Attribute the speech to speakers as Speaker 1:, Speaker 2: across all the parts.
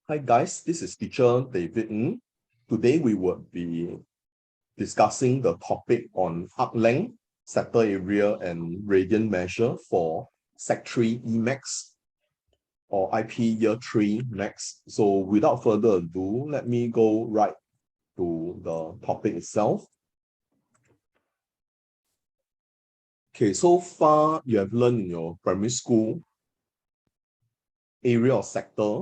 Speaker 1: Hi guys, this is teacher David Ng. Today we will be discussing the topic on arc length, sector area, and radian measure for Sec 3 EMAX or IP Year 3 Max. So without further ado, let me go right to the topic itself. Okay, so far you have learned in your primary school area or sector.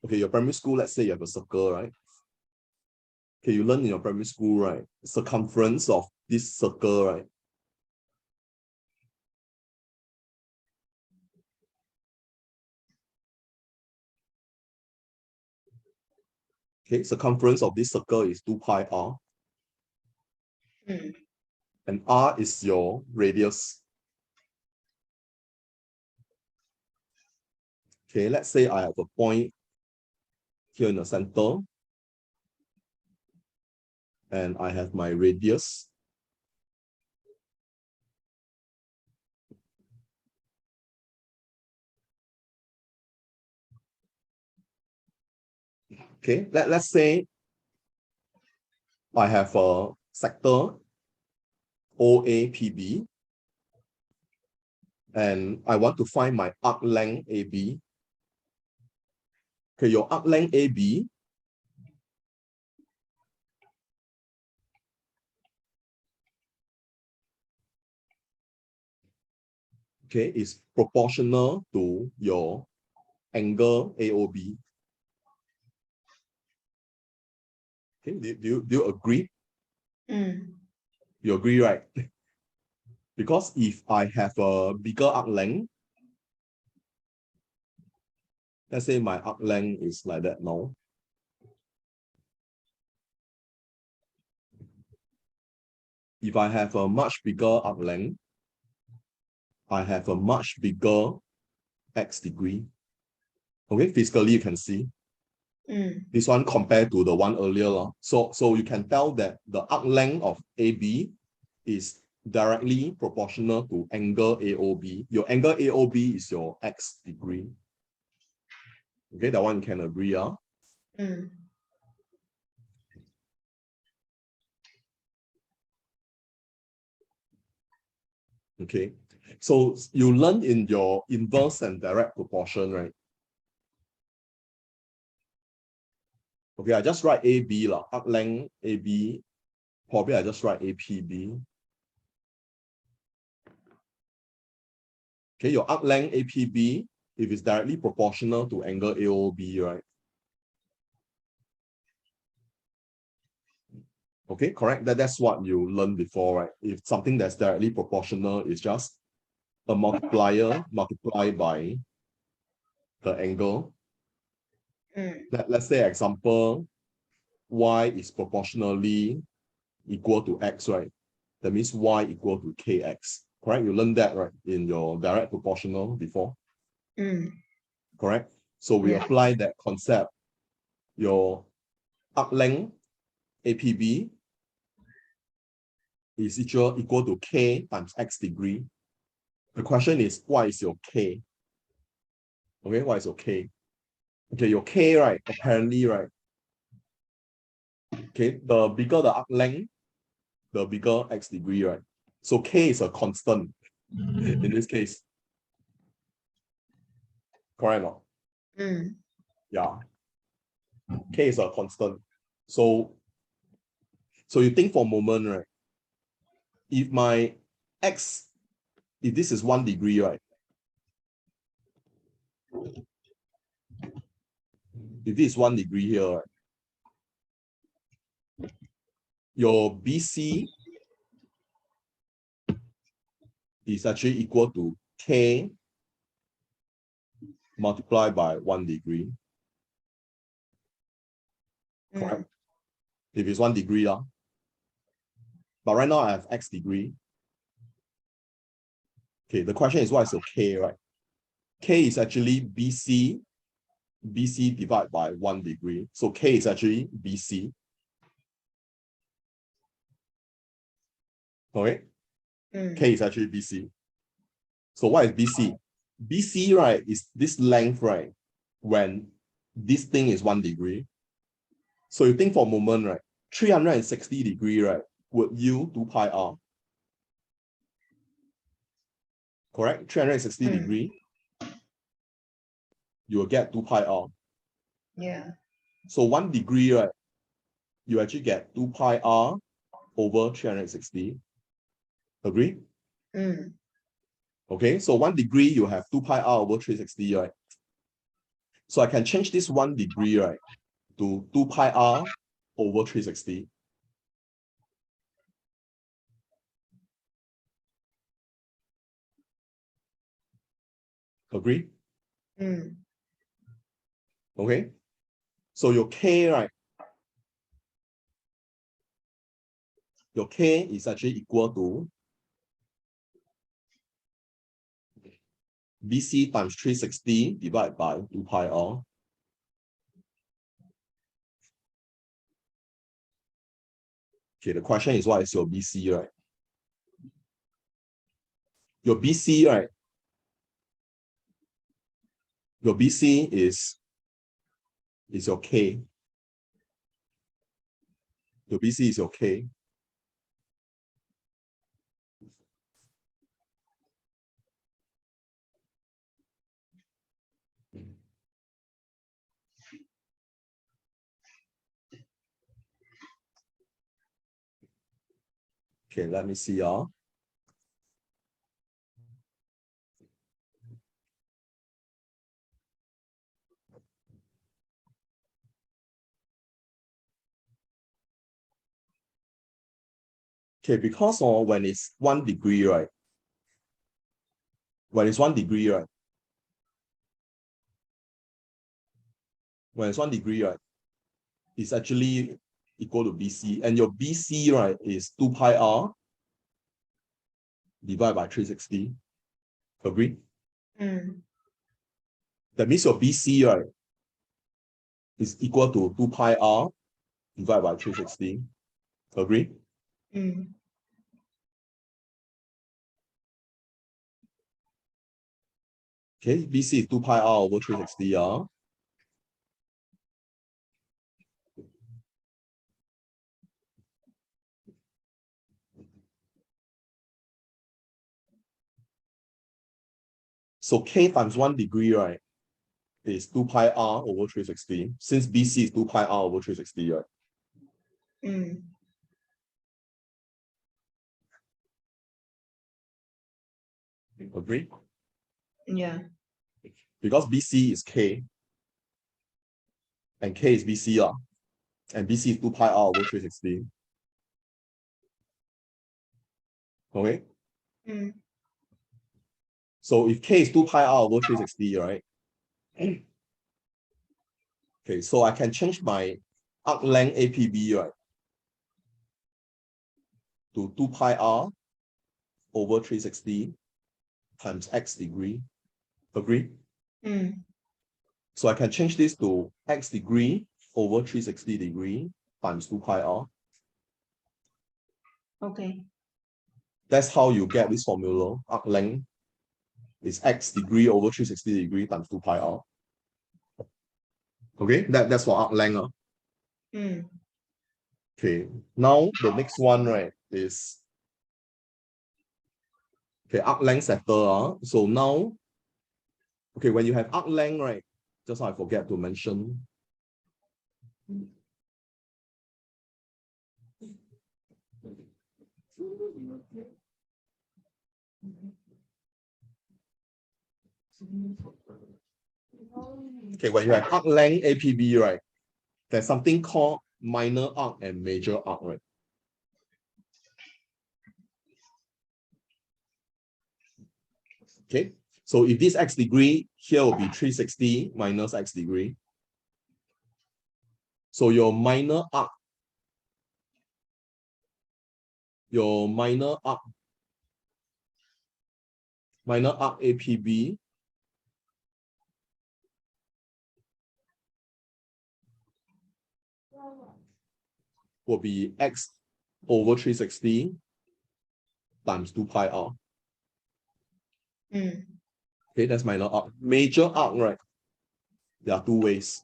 Speaker 1: Okay, your primary school, let's say you have a circle, right? Okay, you learn in your primary school, right? Circumference of this circle, right? Okay, circumference of this circle is 2 pi r. And r is your radius. Okay, let's say I have a point here in the center. And I have my radius. Okay, let's say I have a sector OAPB. And I want to find my arc length AB. Okay, your arc length AB is proportional to your angle AOB. Okay, do you agree? You agree, right? Because if I have a bigger arc length, let's say my arc length is like that now. If I have a much bigger arc length, I have a much bigger x degree. Okay, physically you can see. This one compared to the one earlier. So you can tell that the arc length of AB is directly proportional to angle AOB. Your angle AOB is your x degree. Okay, that one you can agree. Okay, so you learn in your inverse and direct proportion, right? Okay, I just write AB lah. Arc length AB. Probably I just write APB. Okay, your arc length APB, if it's directly proportional to angle AOB, right? Okay, correct. That's what you learned before, right? If something that's directly proportional is just a multiplier multiplied by the angle. Let's say example, y is proportionally equal to x, right? That means y equal to kx. Correct? You learned that, right, in your direct proportional before. Correct? So we apply that concept. Your arc length APB is equal to k times x degree. The question is, what is your k? Okay, what is your k? Okay, your k, right, apparently, right? Okay, the bigger the arc length, the bigger x degree, right? So k is a constant in this case. Correct or not? Yeah. K is a constant. So you think for a moment, right? If my x, if this is 1 degree, right? If this is 1 degree here, right? Your BC is actually equal to k multiplied by 1 degree. Correct? If it's 1 degree, but right now I have x degree. Okay, the question is, what is your k, right? K is actually BC divided by 1 degree. So k is actually BC. Okay? K is actually BC. So what is BC? BC, right, is this length, right, when this thing is 1 degree. So you think for a moment, right, 360 degree, right, would yield 2 pi r. Correct? 360 degree, you will get 2 pi r.
Speaker 2: Yeah.
Speaker 1: So 1 degree, right, you actually get 2 pi r over 360. Agree? Okay, so 1 degree, you have 2 pi r over 360, right? So I can change this 1 degree, right, to 2 pi r over 360. Agree? Okay, so your k, right, your k is actually equal to BC times 360 divided by 2 pi r. Okay, the question is, what is your BC, right? Your BC, right? Your BC is your K. Your BC is your K. Okay, let me see. Okay, because when it's 1 degree, right? When it's 1 degree, right? When it's 1 degree, right? It's actually equal to BC. And your BC, right, is 2 pi r divided by 360. Agree? That means your BC, right, is equal to 2 pi r divided by 360. Agree? Okay, BC is 2 pi r over 360. So K times 1 degree, right, is 2 pi r over 360. Since BC is 2 pi r over 360, right? Agree?
Speaker 2: Yeah.
Speaker 1: Because BC is K and K is BC, and BC is 2 pi r over 360. Okay? So if K is 2 pi r over 360, right? Okay, so I can change my arc length APB, right, to 2 pi r over 360 times x degree. Agree? So I can change this to x degree over 360 degree times 2 pi r.
Speaker 2: Okay.
Speaker 1: That's how you get this formula. Arc length is x degree over 360 degree times 2 pi r. Okay, that's for arc length. Okay, now the next one, right, is okay, arc length settle. So now, okay, when you have arc length, right, just now I forget to mention. Okay, when you have arc length APB, right, there's something called minor arc and major arc, right? Okay, so if this x degree, here will be 360 minus x degree. So your minor arc APB will be x over 360 times 2 pi r. Okay, that's minor arc. Major arc, right? There are two ways.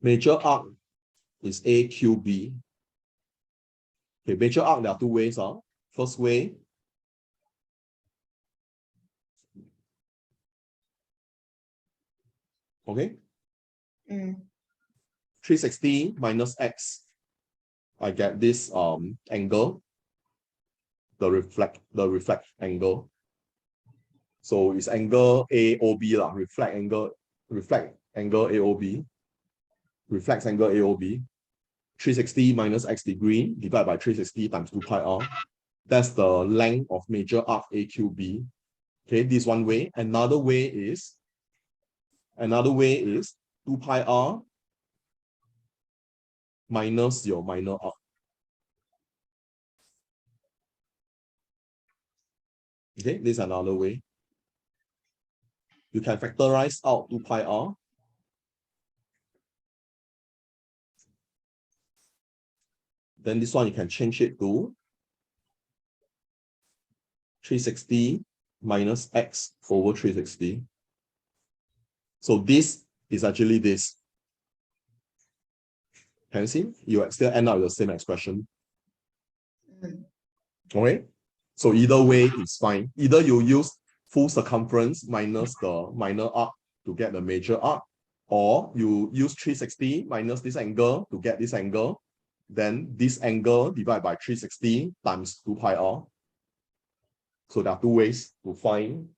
Speaker 1: Major arc is AQB. Okay, major arc, there are two ways. First way, okay, 360 minus X. I get this angle, the reflect angle. So it's angle AOB lah, reflect angle AOB, reflex angle AOB. 360 minus X degree divided by 360 times 2 pi r. That's the length of major arc AQB. Okay, this one way. Another way is 2 pi r minus your minor arc. Okay, this is another way. You can factorize out 2 pi r. Then this one you can change it to 360 minus X over 360. So this is actually this. Can you see? You still end up with the same expression. Okay? So either way is fine. Either you use full circumference minus the minor arc to get the major arc, or you use 360 minus this angle to get this angle. Then this angle divided by 360 times 2 pi r. So there are two ways to find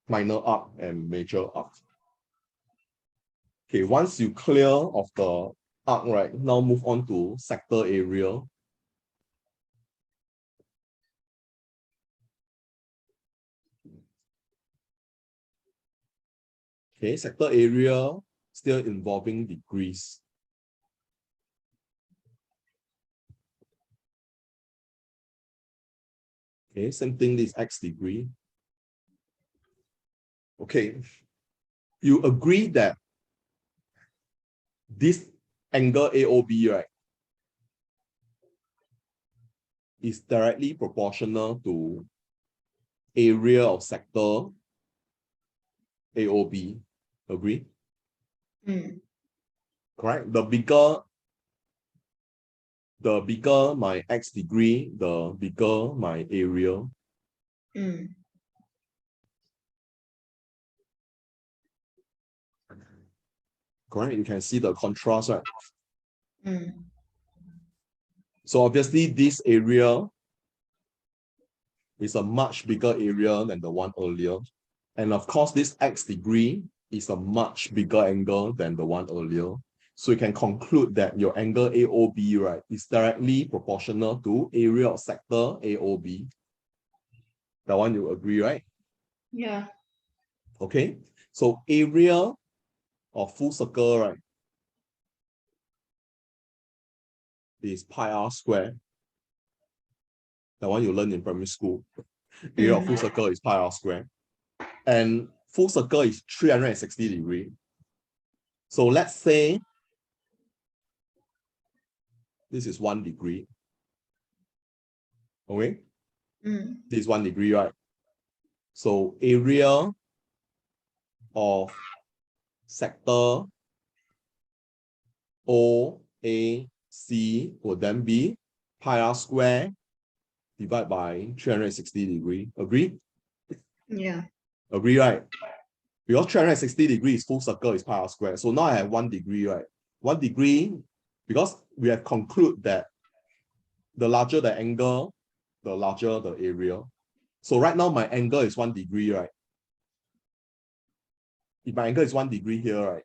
Speaker 1: minor arc and major arc. Okay, once you clear of the arc, right, now move on to sector area. Okay, sector area still involving degrees. Okay, same thing, this X degree. Okay, you agree that this angle AOB, right, is directly proportional to area of sector AOB. Agree? Correct? The bigger my X degree, the bigger my area. Correct? You can see the contrast, right? So obviously this area is a much bigger area than the one earlier. And of course, this X degree is a much bigger angle than the one earlier. So you can conclude that your angle AOB, right, is directly proportional to area of sector AOB. That one you agree, right?
Speaker 2: Yeah.
Speaker 1: Okay. So area of full circle, right, is pi r squared. The one you learned in primary school. Area of full circle is pi r squared. And full circle is 360 degrees. So let's say this is 1 degree. Okay? This is 1 degree, right? So area of sector OAC would then be pi r squared divided by 360 degrees. Agree?
Speaker 2: Yeah.
Speaker 1: Agree, right? Because 360 degrees is full circle is pi r squared. So now I have 1 degree, right? 1 degree, because we have concluded that the larger the angle, the larger the area. So right now my angle is 1 degree, right? If my angle is 1 degree here, right,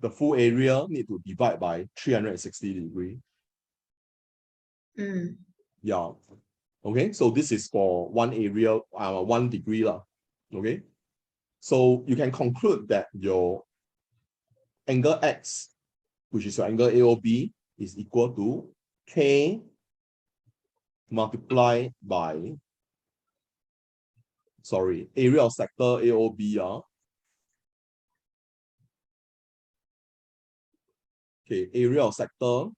Speaker 1: the full area need to divide by 360 degrees. Yeah. Okay, so this is for one area, 1 degree lah. Okay, so you can conclude that your angle X, which is your angle AOB, is equal to K multiplied by, area of sector AOB. Okay, area of sector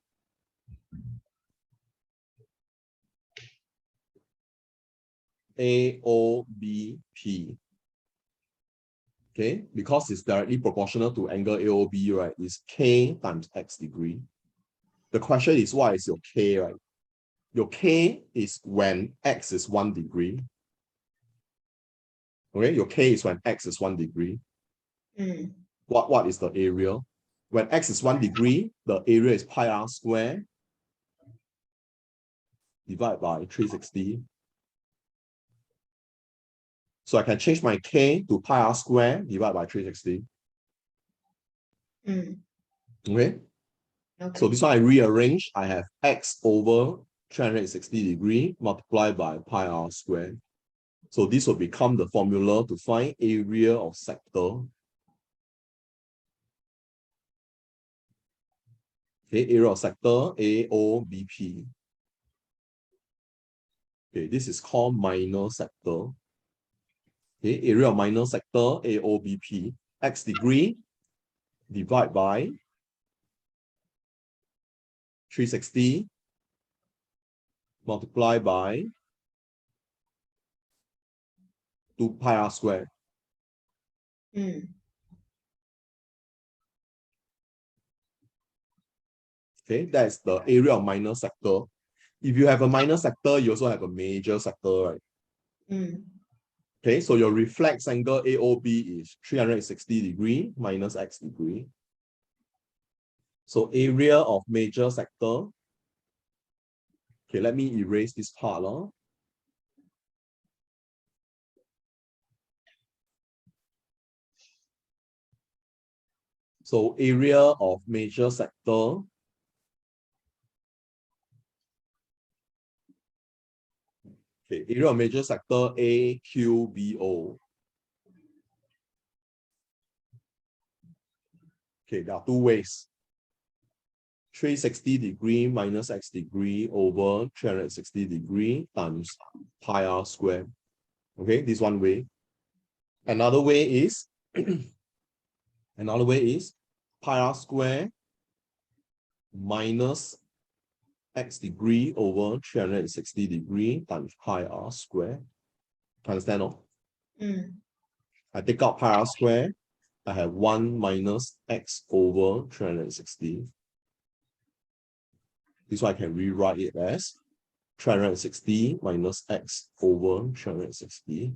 Speaker 1: AOBP. Okay, because it's directly proportional to angle AOB, right? Is K times X degree. The question is, what is your K, right? Your K is when X is 1 degree. Okay, your K is when X is 1 degree. What is the area? When X is 1 degree, the area is pi r squared divided by 360. So I can change my K to pi r squared divided by 360. Okay. So this one I rearrange. I have X over 360 degree multiplied by pi r squared. So this will become the formula to find area of sector. Okay, area of sector AOBP. Okay, this is called minor sector. Okay, area of minor sector AOBP. X degree divide by 360 multiplied by 2 pi r squared. Okay, that's the area of minor sector. If you have a minor sector, you also have a major sector, right? Okay, so your reflex angle AOB is 360 degree minus X degree. So area of major sector. Okay, let me erase this part. So area of major sector. Okay, area of major sector AQBO. Okay, there are two ways. 360 degree minus X degree over 360 degree times pi r squared. Okay, this one way. Another way is pi r squared minus X degree over 360 degree times pi r squared. Understand? I take out pi r squared. I have 1 minus X over 360. This one I can rewrite it as 360 minus X over 360.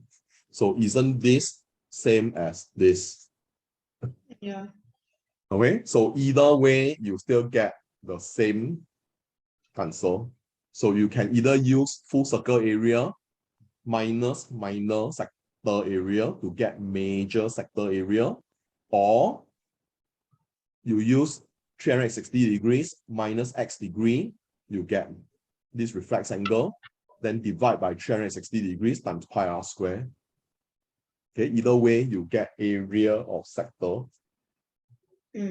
Speaker 1: So isn't this same as this?
Speaker 2: Yeah.
Speaker 1: Okay, so either way, you still get the same answer. So you can either use full circle area minus minor sector area to get major sector area, or you use 360 degrees minus X degree, you get this reflex angle, then divide by 360 degrees times pi r squared. Okay, either way, you get area of sector.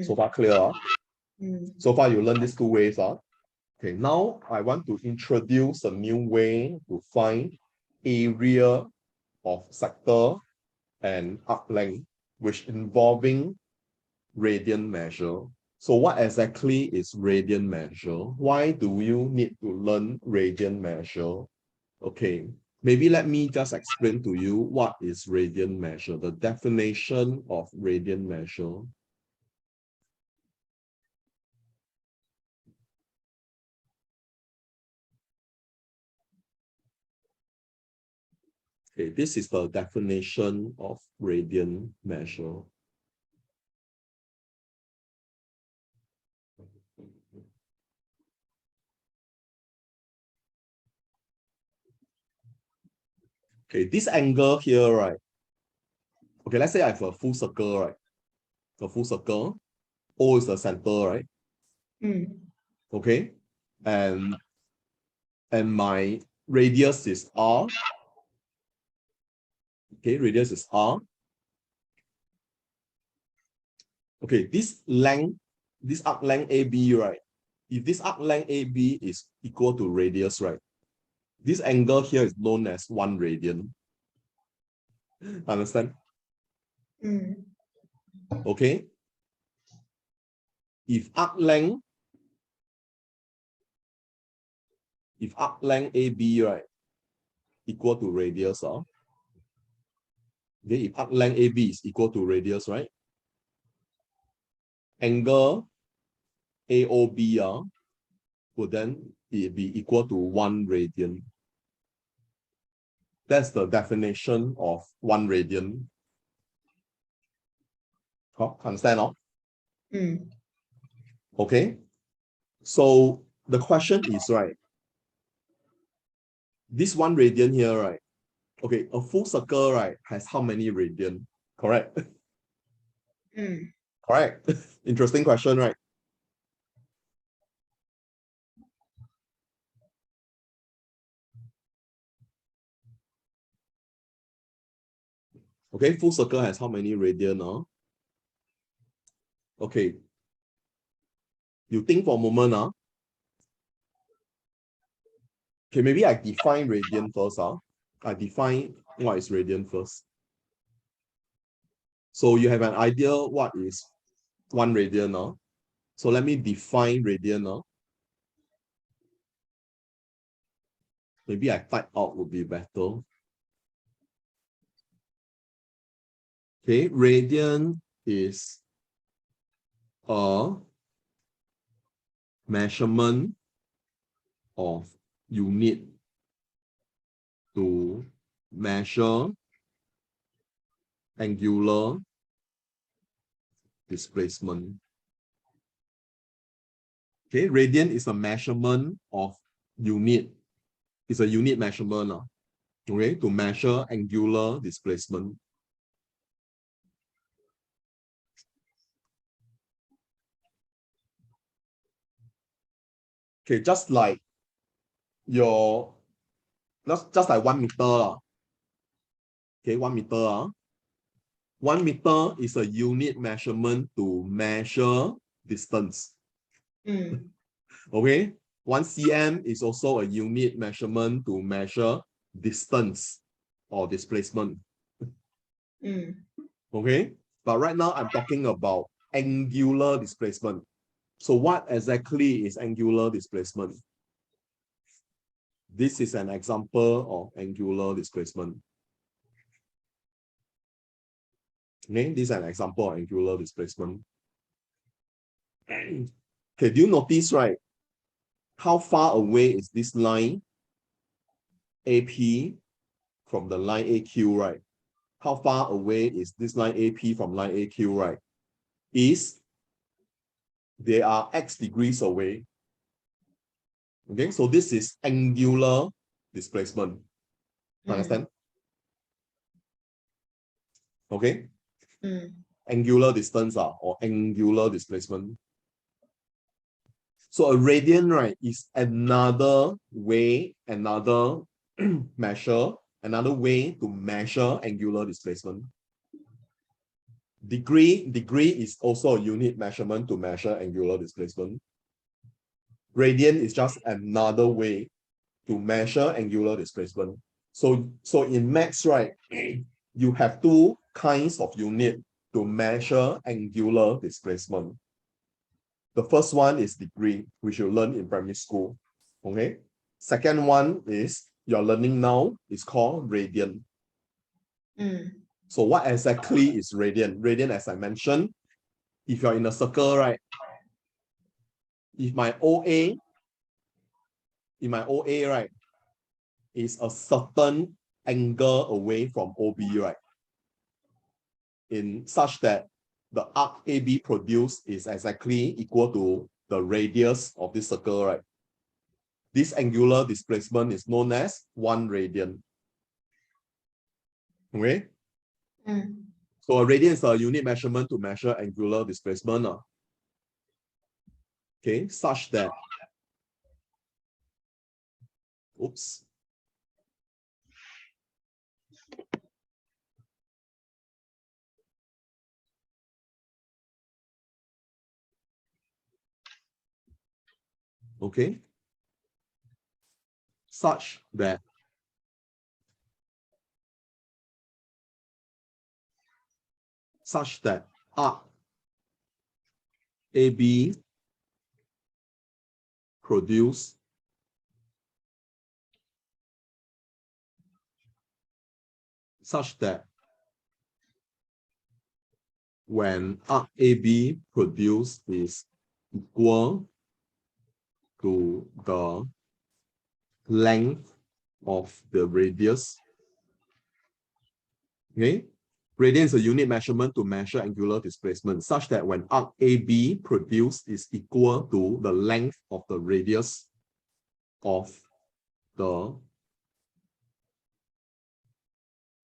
Speaker 1: So far clear? So far you learn these two ways. Okay, now I want to introduce a new way to find area of sector and arc length, which involving radian measure. So what exactly is radian measure? Why do you need to learn radian measure? Okay, maybe let me just explain to you what is radian measure, the definition of radian measure. Okay, this is the definition of radian measure. Okay, this angle here, right? Okay, let's say I have a full circle, right? A full circle. O is the center, right? Okay, and my radius is R. Okay, radius is R. Okay, this length, this arc length AB, right? If this arc length AB is equal to radius, right? This angle here is known as 1 radian. Understand? Okay. If arc length AB, right, equal to radius. Okay, if arc length AB is equal to radius, right? Angle AOB would then be equal to 1 radian. That's the definition of 1 radian. Understand? Okay. So the question is, right, this 1 radian here, right? Okay, a full circle, right, has how many radian? Correct? Correct. Interesting question, right? Okay, full circle has how many radian? Okay. You think for a moment. Okay, maybe I define radian first. I define what is radian first. So you have an idea what is 1 radian. So let me define radian. Maybe I type out would be better. Okay, radian is a measurement of unit to measure angular displacement. Okay, radian is a measurement of unit. It's a unit measurement, okay, to measure angular displacement. Okay, just like your, just like 1 meter. Okay, 1 meter. 1 meter is a unit measurement to measure distance. Okay, 1 cm is also a unit measurement to measure distance or displacement. Okay, but right now I'm talking about angular displacement. So what exactly is angular displacement? This is an example of angular displacement. Okay, this is an example of angular displacement. Okay, do you notice, right? How far away is this line AP from the line AQ, right? How far away is this line AP from line AQ, right? They are x degrees away. Okay, so this is angular displacement. Understand? Okay? Angular distance or angular displacement. So a radian, right, is another way, another measure, another way to measure angular displacement. Degree is also a unit measurement to measure angular displacement. Radian is just another way to measure angular displacement. So in maths, right, you have 2 kinds of unit to measure angular displacement. The first one is degree, which you learn in primary school. Okay. Second one is you're learning now, it's called radian. So what exactly is radian? Radian, as I mentioned, if you're in a circle, right? If my OA, right, is a certain angle away from OB, right? In such that the arc AB produced is exactly equal to the radius of this circle, right? This angular displacement is known as 1 radian. Okay? So a radian is a unit measurement to measure angular displacement. Okay, such that, oops. Okay, such that arc AB produce such that when arc AB produced is equal to the length of the radius. Okay, radian is a unit measurement to measure angular displacement, such that when arc AB produced is equal to the length of the radius of the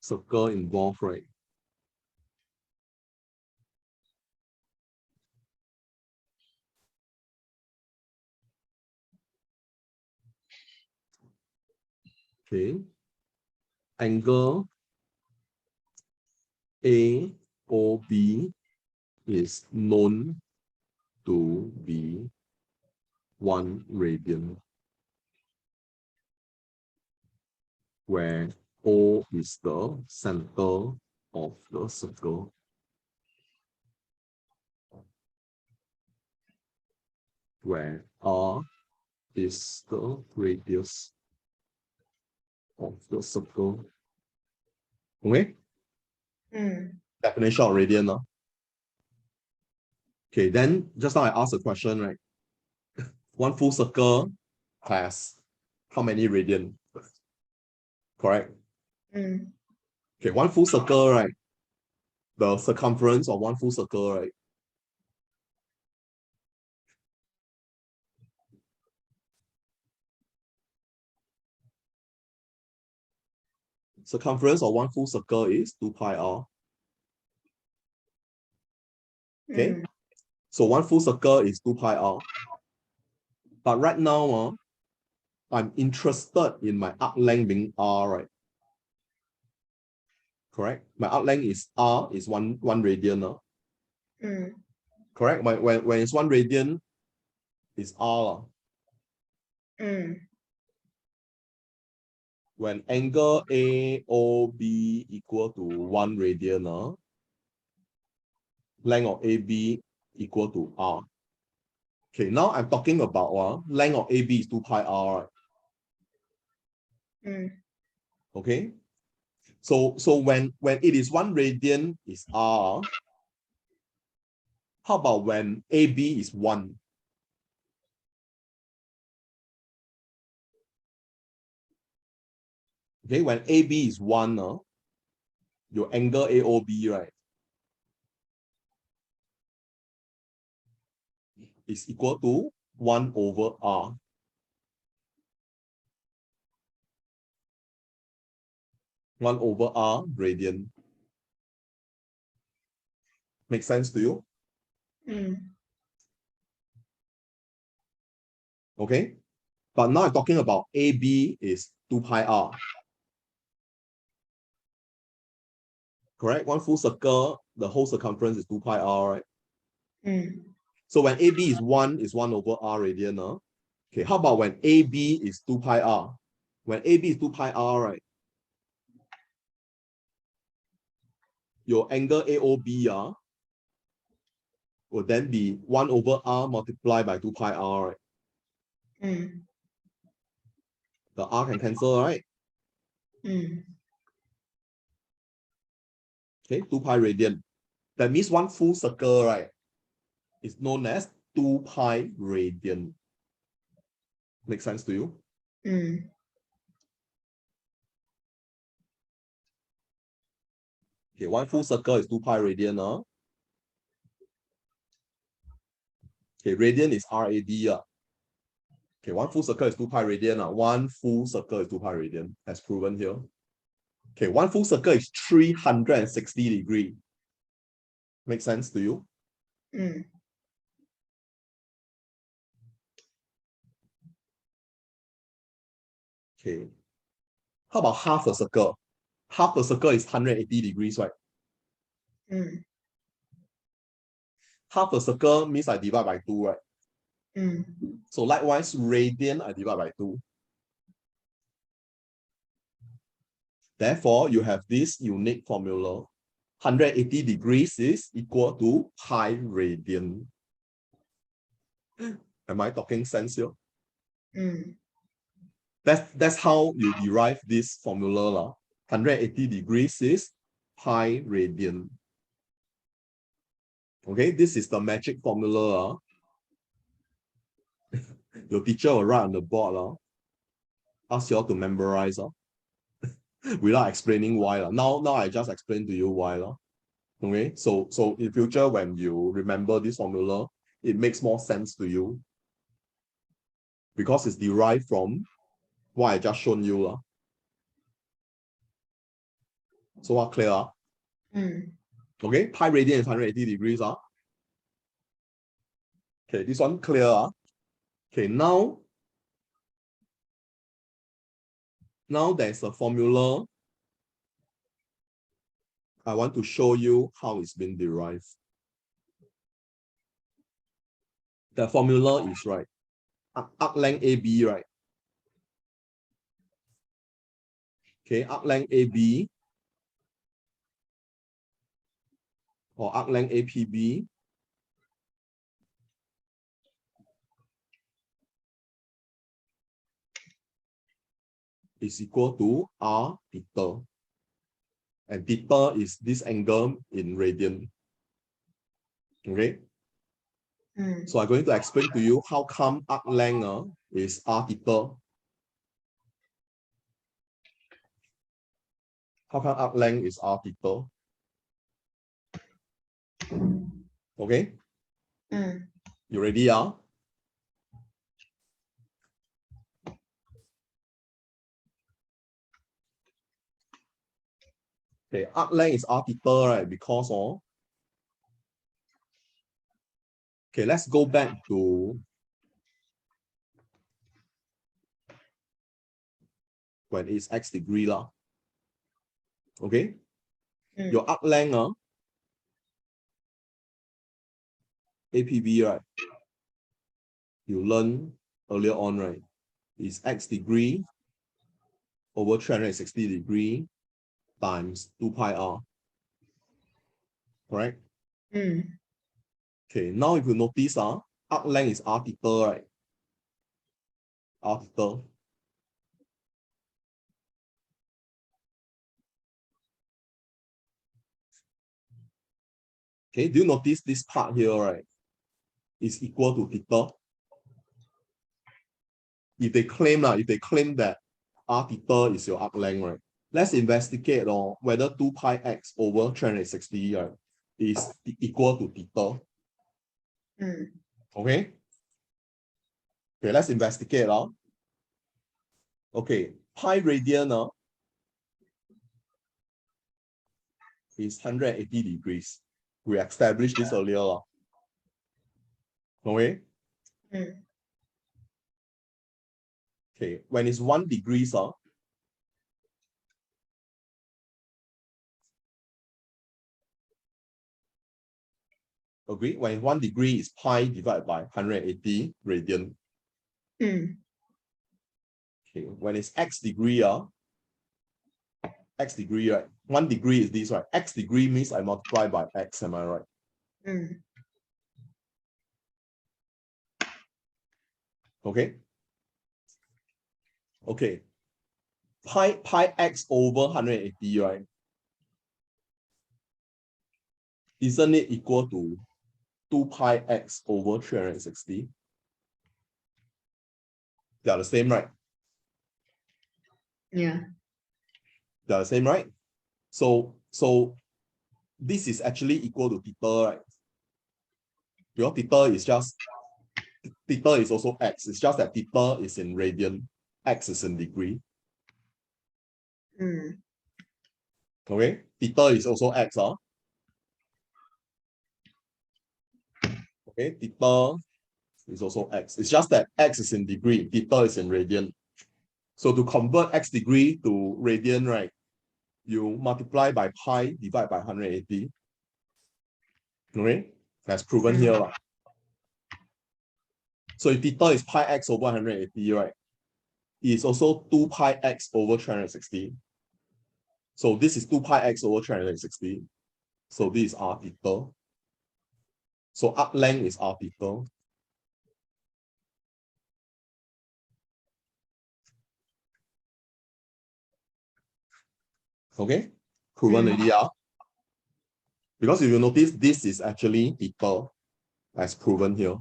Speaker 1: circle involved, right? Okay, angle AOB is known to be 1 radian, where O is the center of the circle. Where R is the radius of the circle. Okay? Definition of radian. Okay, then just now I asked a question, right? One full circle has how many radian? Correct? Okay, one full circle, right? The circumference of one full circle, right? Circumference of one full circle is 2 pi r. Okay, so one full circle is 2 pi r. But right now, I'm interested in my arc length being r, right? Correct? My arc length is r, is one radian. Correct? When it's 1 radian, it's r. When angle AOB equal to 1 radian, length of AB equal to r. Okay, now I'm talking about length of AB is 2 pi r. Right? Okay, so when it is 1 radian is r. How about when AB is 1? Okay, when AB is 1, your angle AOB, right, is equal to 1 over r. One over r radian. Make sense to you? Okay, but now I'm talking about AB is 2 pi r. Correct? One full circle, the whole circumference is 2 pi r, right? So when AB is 1 over r radian. Okay, how about when AB is 2 pi r? When AB is 2 pi r, right? Your angle AOB will then be 1 over r multiplied by 2 pi r, right? The r can cancel, right? Okay, 2 pi radian. That means one full circle, right, is known as 2 pi radian. Make sense to you? Okay, one full circle is 2 pi radian. Okay, radian is RAD. Okay, one full circle is 2 pi radian. One full circle is 2 pi radian, as proven here. Okay, one full circle is 360 degrees. Make sense to you? Okay. How about half a circle? Half a circle is 180 degrees, right? Half a circle means I divide by 2, right? So likewise, radian, I divide by 2. Therefore, you have this unique formula. 180 degrees is equal to pi radian. Am I talking sense here? That's how you derive this formula. 180 degrees is pi radian. Okay, this is the magic formula. Your teacher will write on the board. Ask you all to memorize without explaining why. Now I just explain to you why. Okay, so in future, when you remember this formula, it makes more sense to you because it's derived from what I just shown you. So what clear? Okay, pi radian is 180 degrees. Okay, this one clear. Okay, now there's a formula. I want to show you how it's been derived. The formula is right. Arc length AB, right? Okay, arc length AB or arc length APB is equal to R theta. And theta is this angle in radian. Okay. So I'm going to explain to you how come arc length is R theta. How come arc length is R theta? Okay. You ready? Okay, arc length is R theta, right? Because of. Okay, let's go back to when it's x degree lah. Okay, your arc length APB, right? You learn earlier on, right? Is x degree over 360 degree times 2 pi r. Correct? Okay, now if you notice, arc length is r theta, right? R theta. Okay, do you notice this part here, right? Is equal to theta. If they claim that r theta is your arc length, right? Let's investigate whether 2 pi x over 360 right, is equal to theta. Okay. Okay, let's investigate. Okay, pi radian is 180 degrees. We established this earlier. Okay. Okay, when it's 1 degrees, agree? When 1 degree is pi divided by 180 radian. Okay, when it's x degree, x degree, right? 1 degree is this, right? X degree means I multiply by x, am I right? Okay. Okay. Pi x over 180, right? Isn't it equal to 2 pi x over 360? They are the same, right?
Speaker 2: Yeah.
Speaker 1: They are the same, right? So this is actually equal to theta, right? Your theta is just, theta is also x. It's just that theta is in radian, x is in degree. Okay, theta is also x. Okay, theta is also x. It's just that x is in degree, theta is in radian. So to convert x degree to radian, right, you multiply by pi divided by 180. Okay, that's proven here. So if theta is pi x over 180, right, it's also 2 pi x over 360. So this is 2 pi x over 360. So this is r theta. So arc length is r theta. Okay, proven already. Because if you notice, this is actually theta as proven here.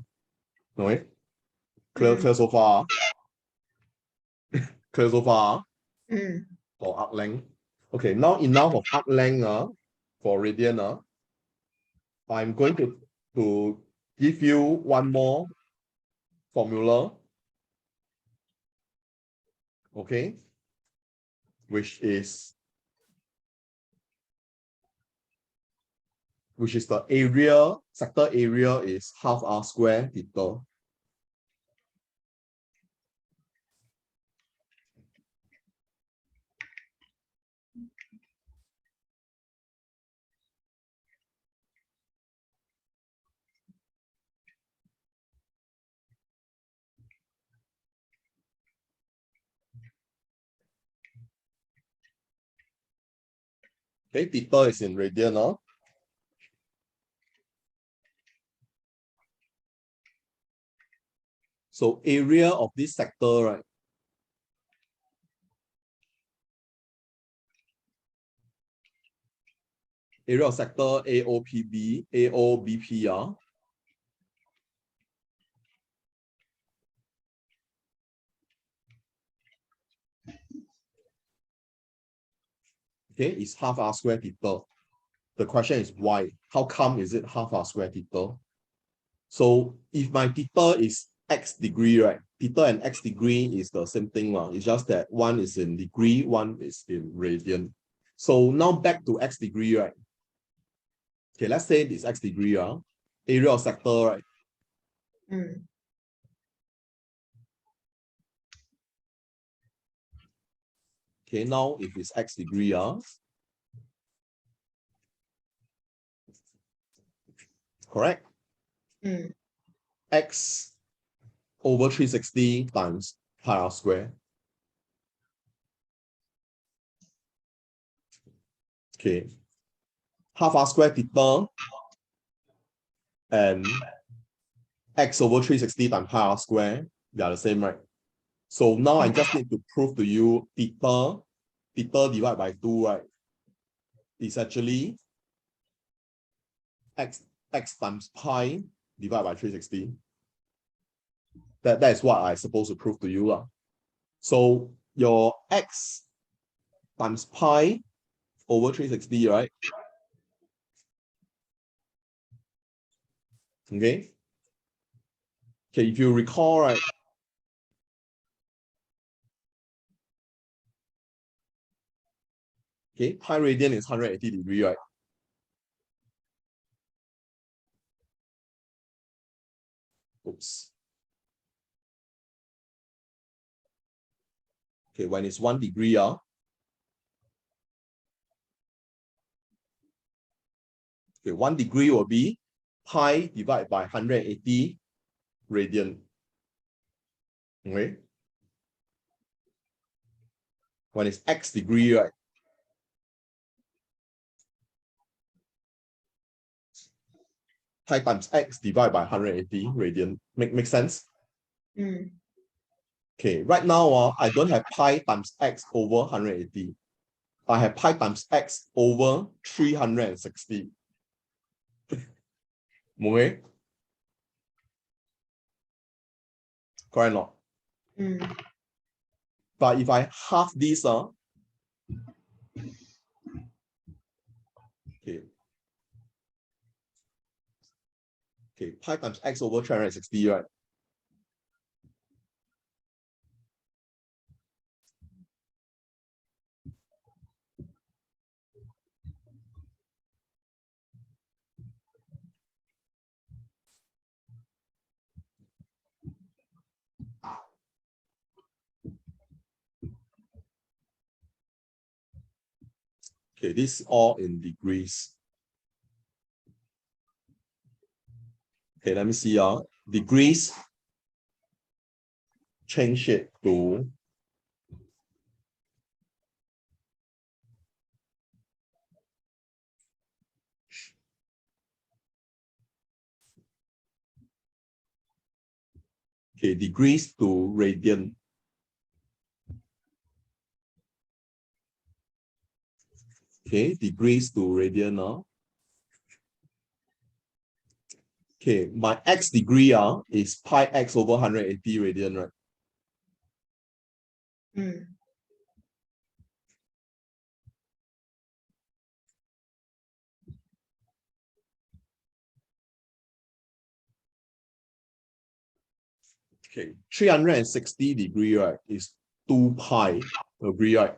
Speaker 1: Okay, clear so far. Clear so far for arc length. Okay, now enough of arc length for radian. I'm going to give you one more formula. Okay, which is the area, sector area is half r square theta. Okay, theta is in radian. So area of this sector, right? Area of sector AOPB, AOBP. Okay, is half r square theta. The question is why? How come is it half r square theta? So if my theta is x degree, right? Theta and x degree is the same thing. It's just that one is in degree, one is in radian. So now back to x degree, right? Okay, let's say this x degree, area of sector, right? Okay, now if it's x degree, correct? X over 360 times pi r square. Okay, half r square theta and x over 360 times pi r square, they are the same, right? So now I just need to prove to you theta divided by 2, right? Is actually x times pi divided by 360. That is what I'm supposed to prove to you. So your x times pi over 360, right? Okay. Okay, if you recall, right? Okay, pi radian is 180 degrees, right? Oops. Okay, when it's 1 degree, okay, 1 degree will be pi divided by 180 radian. Okay. When it's x degree, right? Pi times x divided by 180 radian. Make sense? Okay, right now, I don't have pi times x over 180. I have pi times x over 360. Okay? Correct or not? But if I half this, okay. Okay, pi times x over 360, right? Okay, this is all in degrees. Okay, let me see. Degrees, change it to degrees to radian. Okay, degrees to radian now. Okay, my x degree is pi x over 180 radian, right? Okay, 360 degree, right, is 2 pi. Agree, right?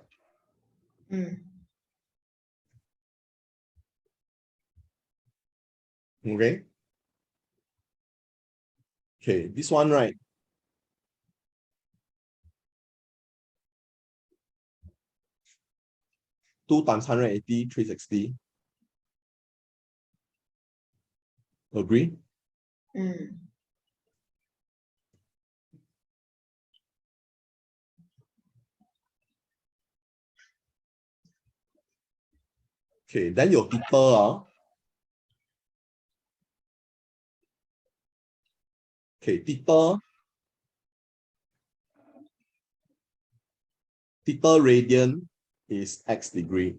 Speaker 1: Okay. Okay, this one, right? Two times 180, 360. Agree? Okay, then your theta, okay, theta radian is x degree.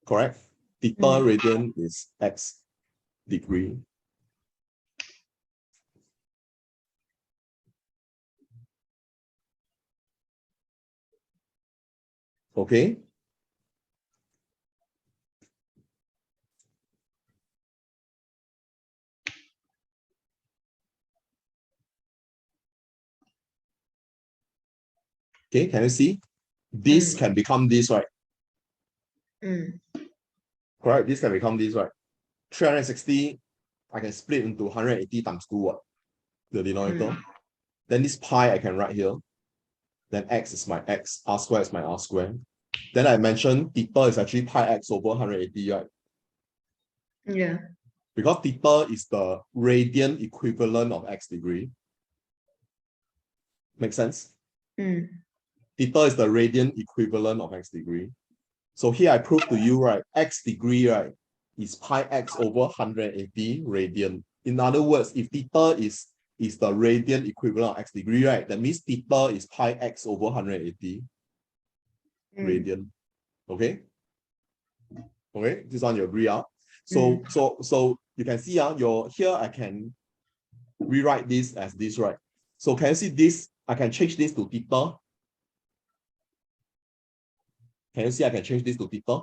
Speaker 1: Correct? Theta radian is x degree. Okay. Okay, can you see? This can become this, right? Correct? This can become this, right? 360, I can split into 180 times 2, what? The denominator. Then this pi I can write here. Then x is my x, r square is my r square. Then I mentioned theta is actually pi x over 180, right?
Speaker 2: Yeah.
Speaker 1: Because theta is the radian equivalent of x degree. Make sense? Theta is the radian equivalent of x degree. So here I prove to you, right, x degree, right, is pi x over 180 radian. In other words, if theta is the radian equivalent of x degree, right, that means theta is pi x over 180 radian. Okay? Okay, this one you agree, So you can see here I can rewrite this as this, right? So can you see this? I can change this to theta. Can you see I can change this to theta?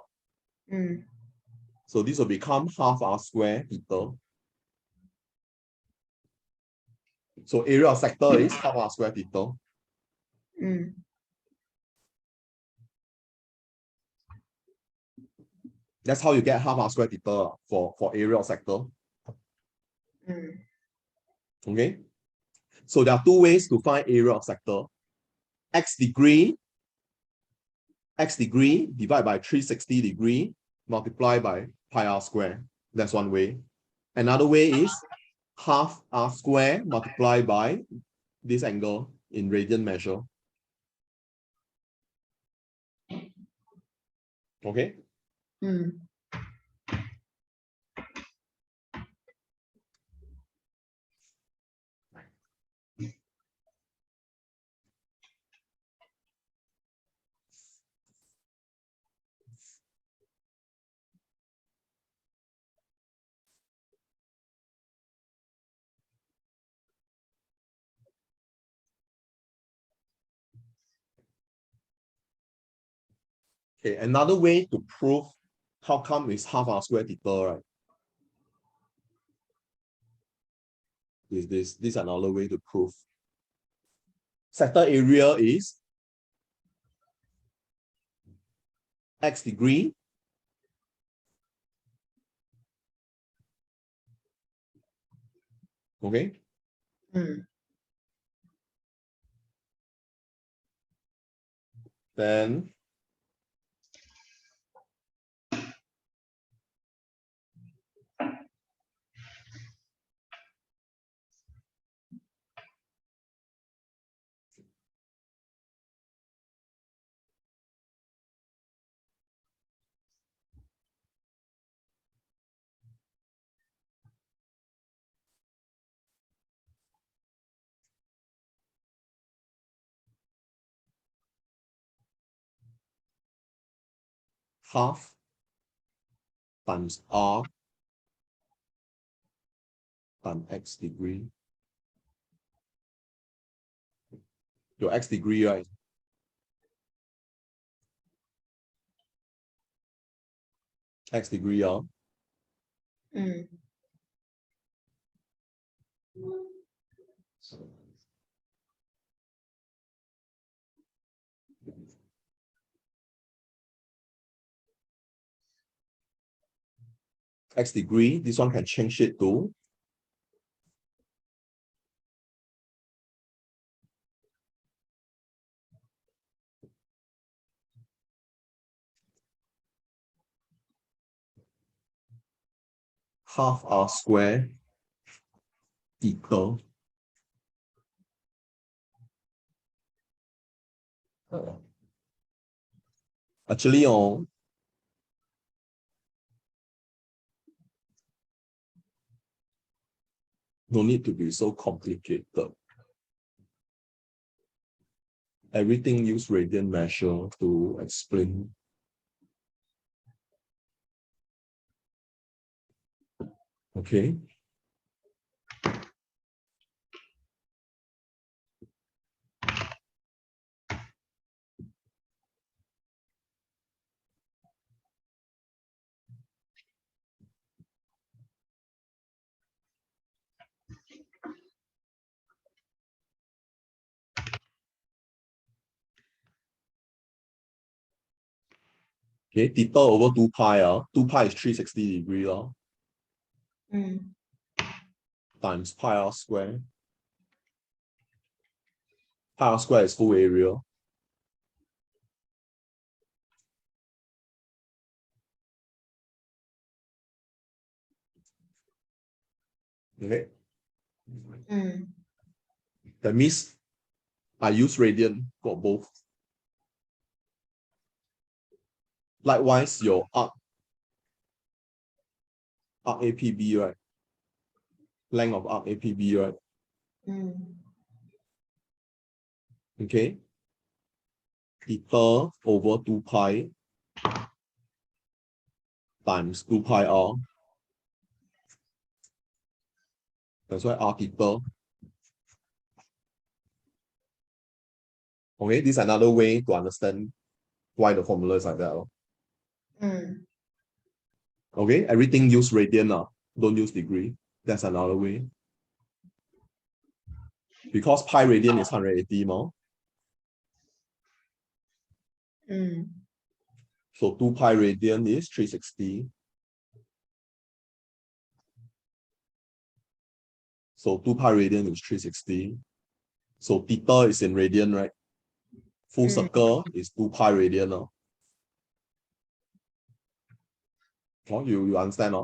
Speaker 1: So this will become half r square theta. So area of sector is half r square theta. That's how you get half r square theta for area of sector. Okay. So there are two ways to find area of sector. X degree divided by 360 degree multiplied by pi r square. That's one way. Another way is half r square multiplied by this angle in radian measure. Okay. Okay, another way to prove how come is half r square theta, right? This is another way to prove. Sector area is x degree okay. Then half times r times x degree. Your x degree, right? X degree,
Speaker 2: Mm.
Speaker 1: X degree, this one can change it to half r square equal actually no need to be so complicated. Everything use radian measure to explain. Okay. Okay, theta over 2 pi, 2 pi is 360 degree
Speaker 2: Mm.
Speaker 1: times pi r square. Pi r square is full area. Okay.
Speaker 2: Mm.
Speaker 1: That means I use radian for both. Likewise, your arc APB, right? Length of arc APB, right?
Speaker 2: Mm.
Speaker 1: Okay. Theta over 2 pi times 2 pi r. That's why r theta. Okay, this is another way to understand why the formula is like that.
Speaker 2: Mm.
Speaker 1: Okay, everything use radian, don't use degree. That's another way. Because pi radian is 180 more.
Speaker 2: Mm.
Speaker 1: So 2 pi radian is 360. So 2 pi radian is 360. So theta is in radian, right? Full
Speaker 2: Mm.
Speaker 1: circle is 2 pi radian. Oh, you understand?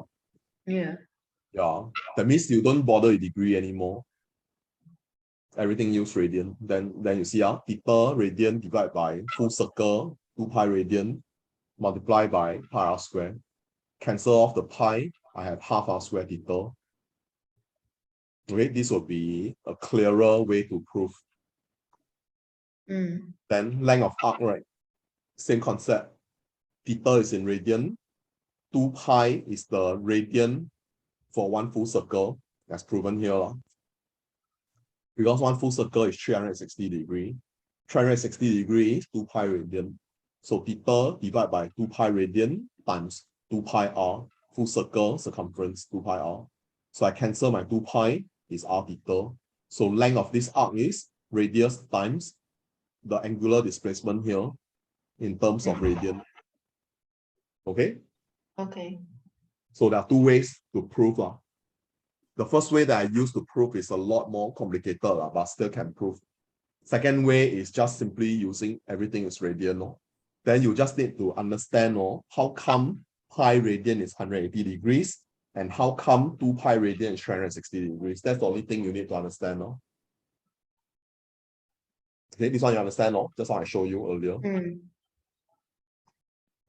Speaker 2: Yeah.
Speaker 1: Yeah. That means you don't bother with degree anymore. Everything use radian. Then you see theta radian divided by full circle, 2 pi radian, multiply by pi r square. Cancel off the pi, I have half r square theta. Okay, this will be a clearer way to prove.
Speaker 2: Mm.
Speaker 1: Then length of arc, right? Same concept. Theta is in radian. 2 pi is the radian for one full circle, as proven here. Because one full circle is 360 degree. 360 degree is 2 pi radian. So theta divided by 2 pi radian times 2 pi r, full circle circumference 2 pi r. So I cancel my 2 pi, is r theta. So length of this arc is radius times the angular displacement here in terms of radian. Okay?
Speaker 2: Okay.
Speaker 1: So there are two ways to prove. The first way that I use to prove is a lot more complicated, but still can prove. Second way is just simply using everything is radian. Then you just need to understand how come pi radian is 180 degrees and how come 2 pi radian is 360 degrees. That's the only thing you need to understand. Okay, this one you understand, just what I showed you earlier.
Speaker 2: Mm.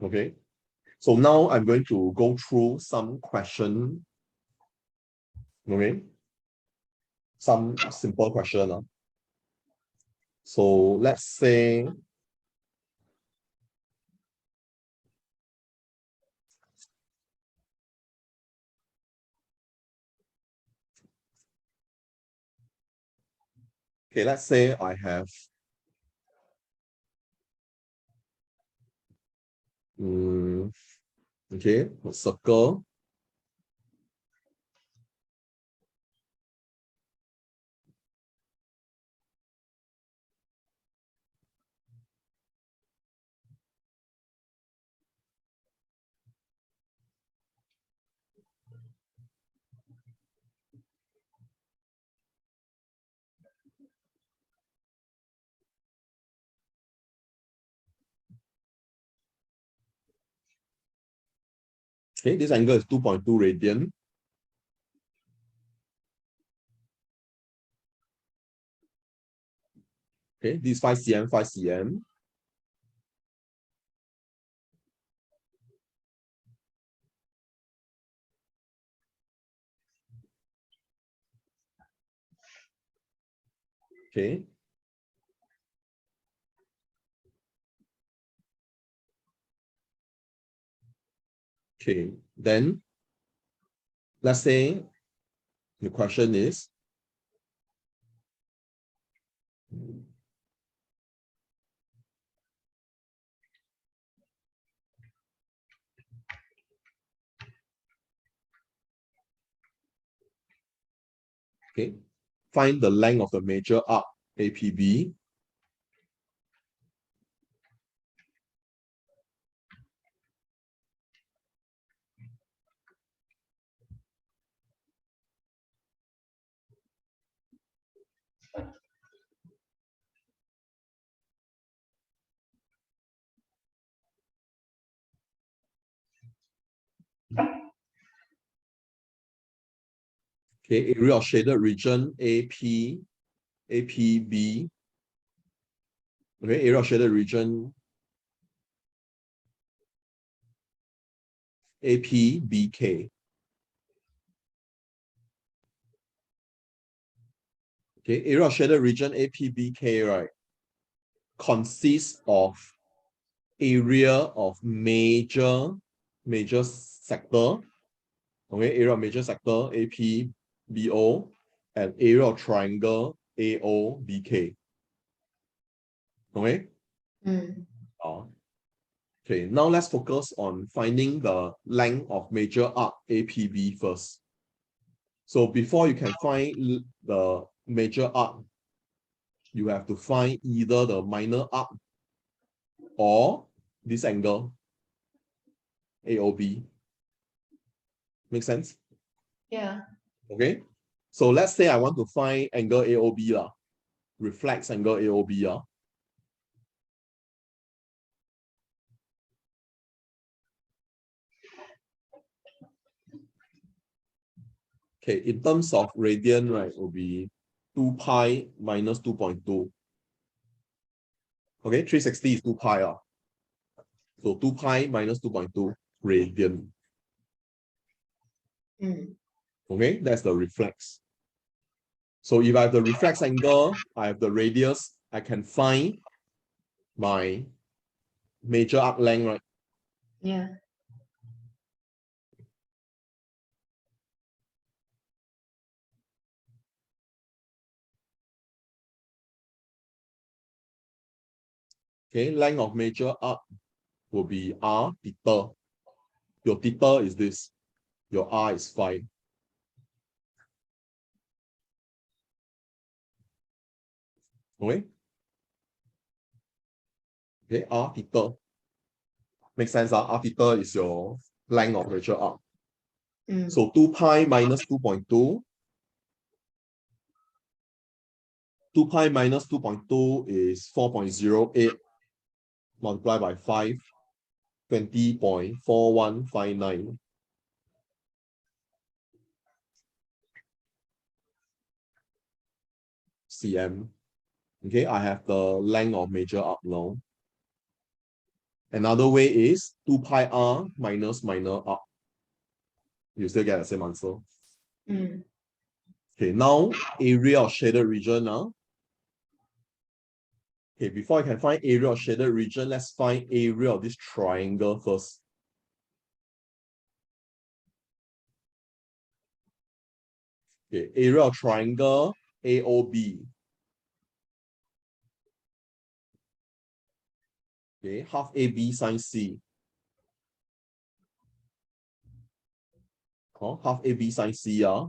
Speaker 1: Okay, so now I'm going to go through some question. Okay, some simple question. So let's say Okay, let's say I have okay, a circle. Okay, this angle is 2.2 radian. Okay, this is 5 cm, 5 cm. Okay. Okay, then let's say the question is okay, find the length of the major arc APB. Okay, area of shaded region AP, APB. Okay, area of shaded region APBK. Okay, area of shaded region APBK, right, consists of area of major sector. Okay, area of major sector APBO and area of triangle AOBK. Okay. Okay, now let's focus on finding the length of major arc APB first. So before you can find the major arc, you have to find either the minor arc or this angle AOB. Make sense?
Speaker 2: Yeah.
Speaker 1: Okay. So let's say I want to find angle AOB, reflex angle AOB. Okay, in terms of radian, right, will be 2 pi minus 2.2. Okay, 360 is 2 pi. So 2 pi minus 2.2 radian. Okay, that's the reflex. So if I have the reflex angle, I have the radius, I can find my major arc length, right?
Speaker 2: Yeah.
Speaker 1: Okay, length of major arc will be r theta. Your theta is this. Your r is 5. Okay? Okay, r theta. Makes sense, r theta is your length of major arc. So 2 pi minus 2.2. 2 pi minus 2.2 is 4.08 multiplied by 5, 20.4159 cm. Okay, I have the length of major arc now. Another way is 2 pi r minus minor arc. You still get the same answer. Okay, now area of shaded region now. Okay, before I can find area of shaded region, let's find area of this triangle first. Okay, area of triangle AOB. Okay, half AB sine C. Half AB sine C. Okay,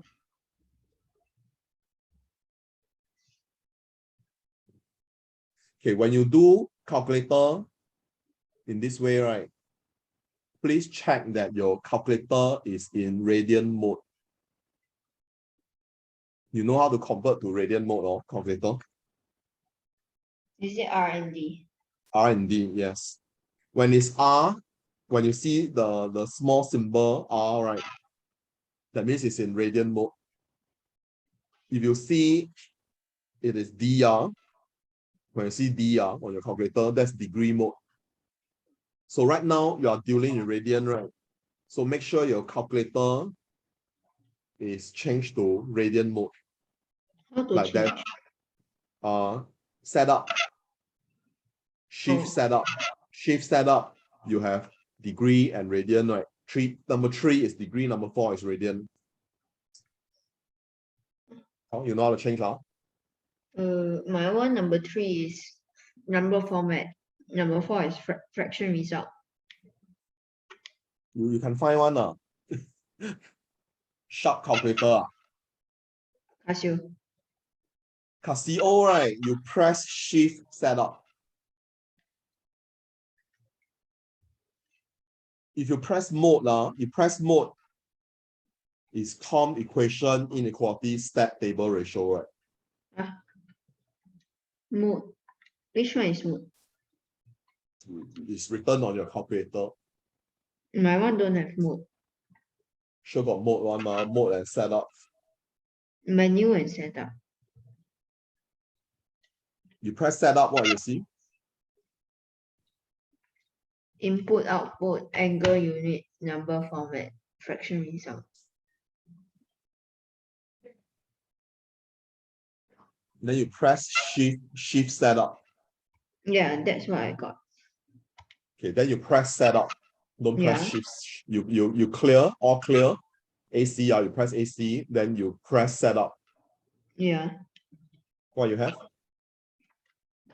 Speaker 1: when you do calculator in this way, right? Please check that your calculator is in radian mode. You know how to convert to radian mode or calculator?
Speaker 2: Is it R and D?
Speaker 1: R and D, yes. When it's R, when you see the small symbol R, right? That means it's in radian mode. If you see it is DR, when you see DR on your calculator, that's degree mode. So right now you are dealing in radian, right? So make sure your calculator is changed to radian mode.
Speaker 2: How to
Speaker 1: Like
Speaker 2: change?
Speaker 1: that. Setup, shift setup, shift setup. You have degree and radian, right? Number 3 is degree, number 4 is radian. Oh, you know how to change now?
Speaker 2: My one number 3 is number format. Number 4 is fraction result.
Speaker 1: You can find one. Sharp calculator.
Speaker 2: Casio.
Speaker 1: Casio, right? You press shift setup. If you press mode, is com equation inequality step table ratio, right?
Speaker 2: Mode. Which one is mode?
Speaker 1: It's written on your calculator.
Speaker 2: My one don't have mode.
Speaker 1: Sure got mode one, mode and setup.
Speaker 2: Menu and setup.
Speaker 1: You press setup, what you see?
Speaker 2: Input, output, angle, unit, number, format, fraction result.
Speaker 1: Then you press shift setup.
Speaker 2: Yeah, that's what I got.
Speaker 1: Okay, then you press setup. Don't press
Speaker 2: Yeah.
Speaker 1: shift. You clear, all clear. AC, you press AC, then you press setup.
Speaker 2: Yeah.
Speaker 1: What you have?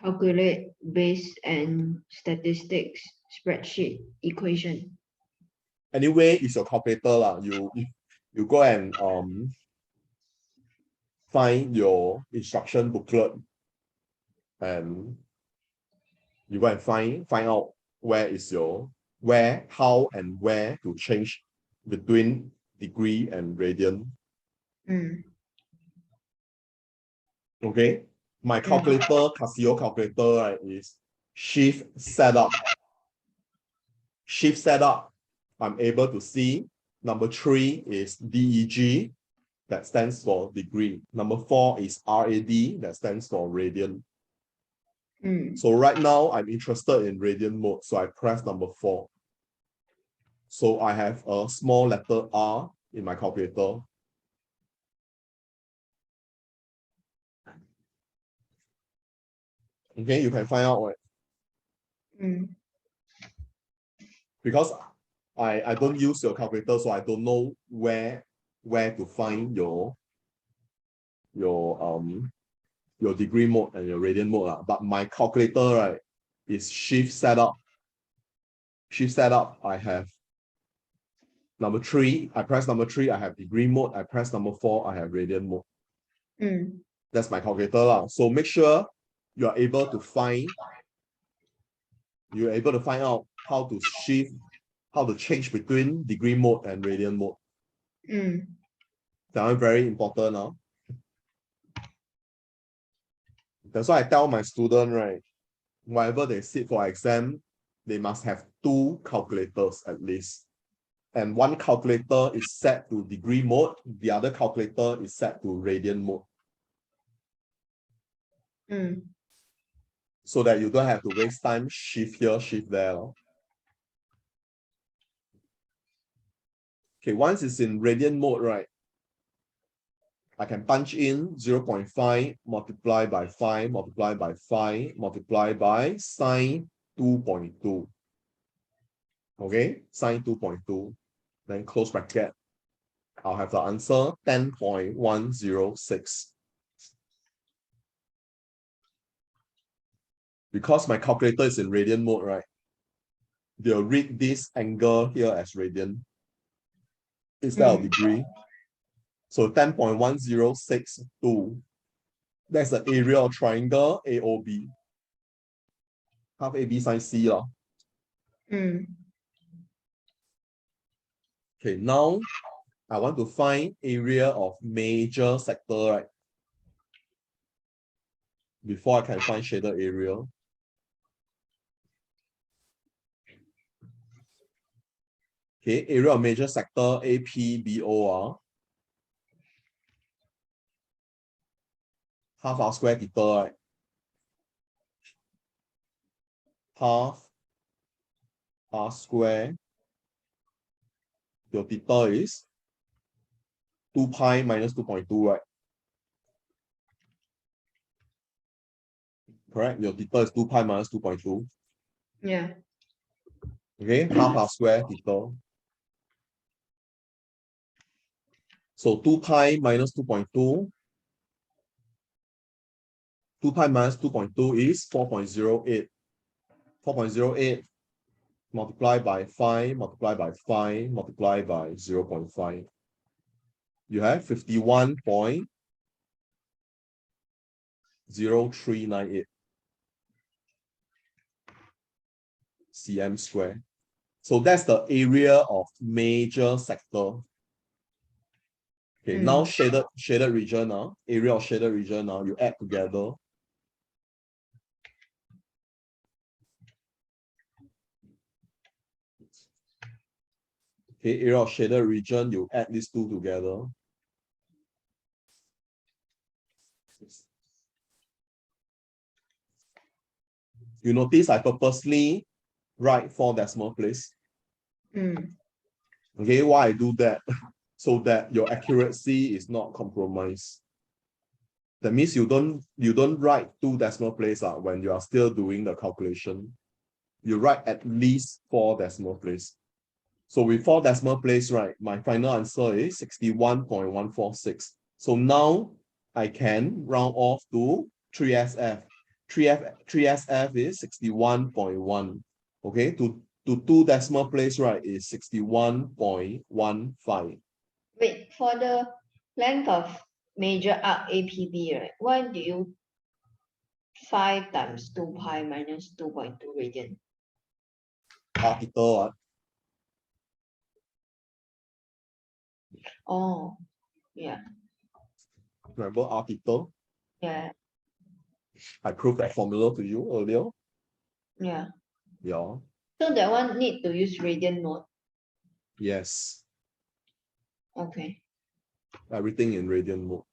Speaker 2: Calculate, base and statistics, spreadsheet, equation.
Speaker 1: Anyway, it's your calculator lah. You go and find your instruction booklet and you go and find out how and where to change between degree and radian. Okay, my calculator, Casio calculator, right, is shift setup. Shift setup, I'm able to see. Number 3 is DEG, that stands for degree. Number 4 is RAD, that stands for radian. So right now, I'm interested in radian mode, so I press number 4. So I have a small letter R in my calculator. Okay, you can find out, right? Because I don't use your calculator, so I don't know where to find your degree mode and your radian mode. But my calculator, right, is shift setup. Shift setup, I have number 3. I press number 3, I have degree mode. I press number 4, I have radian mode. That's my calculator. So make sure you are able to find out how to shift, how to change between degree mode and radian mode. That one very important. That's why I tell my student, right, whenever they sit for exam, they must have 2 calculators at least. And one calculator is set to degree mode, the other calculator is set to radian mode. So that you don't have to waste time, shift here, shift there. Okay, once it's in radian mode, right, I can punch in 0.5 multiplied by 5 multiplied by 5 multiplied by sine 2.2. Okay, sine 2.2. Then close bracket. I'll have the answer 10.106. Because my calculator is in radian mode, right? They'll read this angle here as radian instead of degree. So 10.1062. That's the area of triangle AOB. Half AB sine C.
Speaker 2: Mm.
Speaker 1: Okay, now I want to find area of major sector, right? Before I can find shaded area. Okay, area of major sector APBO. Half R square theta, right? Half R square. Your theta is 2 pi minus 2.2, right? Correct? Your theta is 2 pi minus 2.2.
Speaker 2: Yeah.
Speaker 1: Okay, half R square theta. So 2 pi minus 2.2. 2 pi minus 2.2 is 4.08. 4.08 multiplied by 5, multiplied by 5, multiplied by 0.5. You have 51.0398 cm square. So that's the area of major sector. Okay, now shaded region, area of shaded region, you add together. Okay, area of shaded region, you add these two together. You notice I purposely write 4 decimal place. Okay, why I do that? So that your accuracy is not compromised. That means you don't write 2 decimal place when you are still doing the calculation. You write at least 4 decimal place. So with 4 decimal place, right, my final answer is 61.146. So now I can round off to 3SF. 3SF is 61.1. Okay, to 2 decimal place, right, is 61.15.
Speaker 2: Wait, for the length of major arc APB, right? Why do you 5 times 2 pi minus 2.2 radian?
Speaker 1: Article,
Speaker 2: Oh, yeah,
Speaker 1: remember article?
Speaker 2: yeah,
Speaker 1: I proved that formula to you earlier.
Speaker 2: yeah.
Speaker 1: Yeah.
Speaker 2: So that one need to use radian mode.
Speaker 1: Yes.
Speaker 2: Okay.
Speaker 1: Everything in radian mode.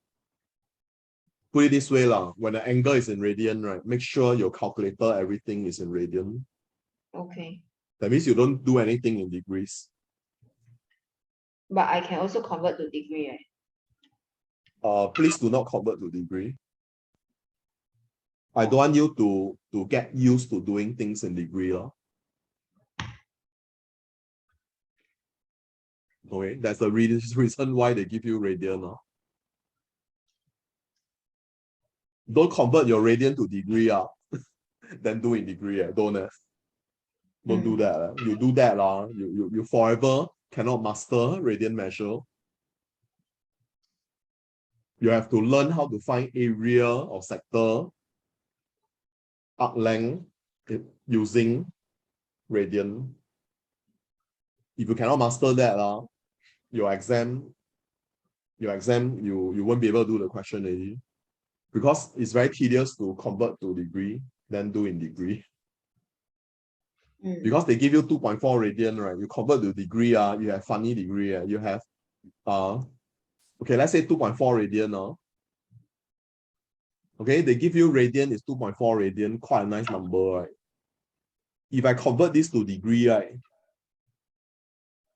Speaker 1: Put it this way, when the angle is in radian, right, make sure your calculator, everything is in radian.
Speaker 2: Okay.
Speaker 1: That means you don't do anything in degrees.
Speaker 2: But I can also convert to degree, right?
Speaker 1: Please do not convert to degree. I don't want you to get used to doing things in degree. Okay, that's the reason why they give you radian. Don't convert your radian to degree. Then do in degree. Don't do that. You do that, you forever cannot master radian measure. You have to learn how to find area or sector, arc length using radian. If you cannot master that, your exam, you won't be able to do the question already. Because it's very tedious to convert to degree, then do in degree. Because they give you 2.4 radian, right? You convert to degree, you have funny degree, you have okay, let's say 2.4 radian. Okay, they give you radian is 2.4 radian, quite a nice number, right? If I convert this to degree, right?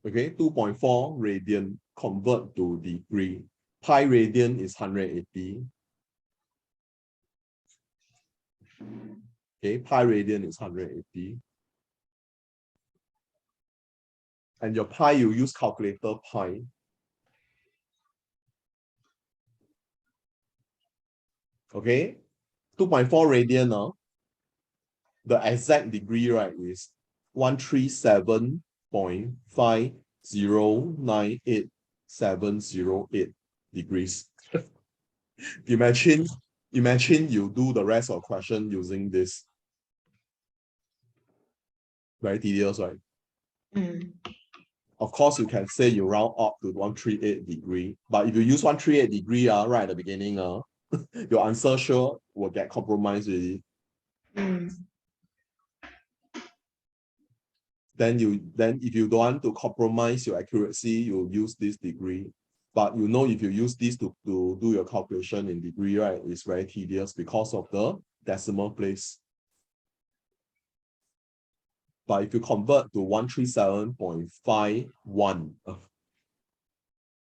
Speaker 1: Okay, 2.4 radian convert to degree. Pi radian is 180. Okay, pi radian is 180. And your pi, you use calculator pi. Okay, 2.4 radian. the exact degree, right, is 137.5098,708 degrees. Imagine you do the rest of the question using this. Very tedious, right? Of course, you can say you round up to 138 degree, but if you use 138 degree right at the beginning, your answer sure will get compromised already. Then if you don't want to compromise your accuracy, you use this degree. But you know, if you use this to do your calculation in degree, right, it's very tedious because of the decimal place. But if you convert to 137.51,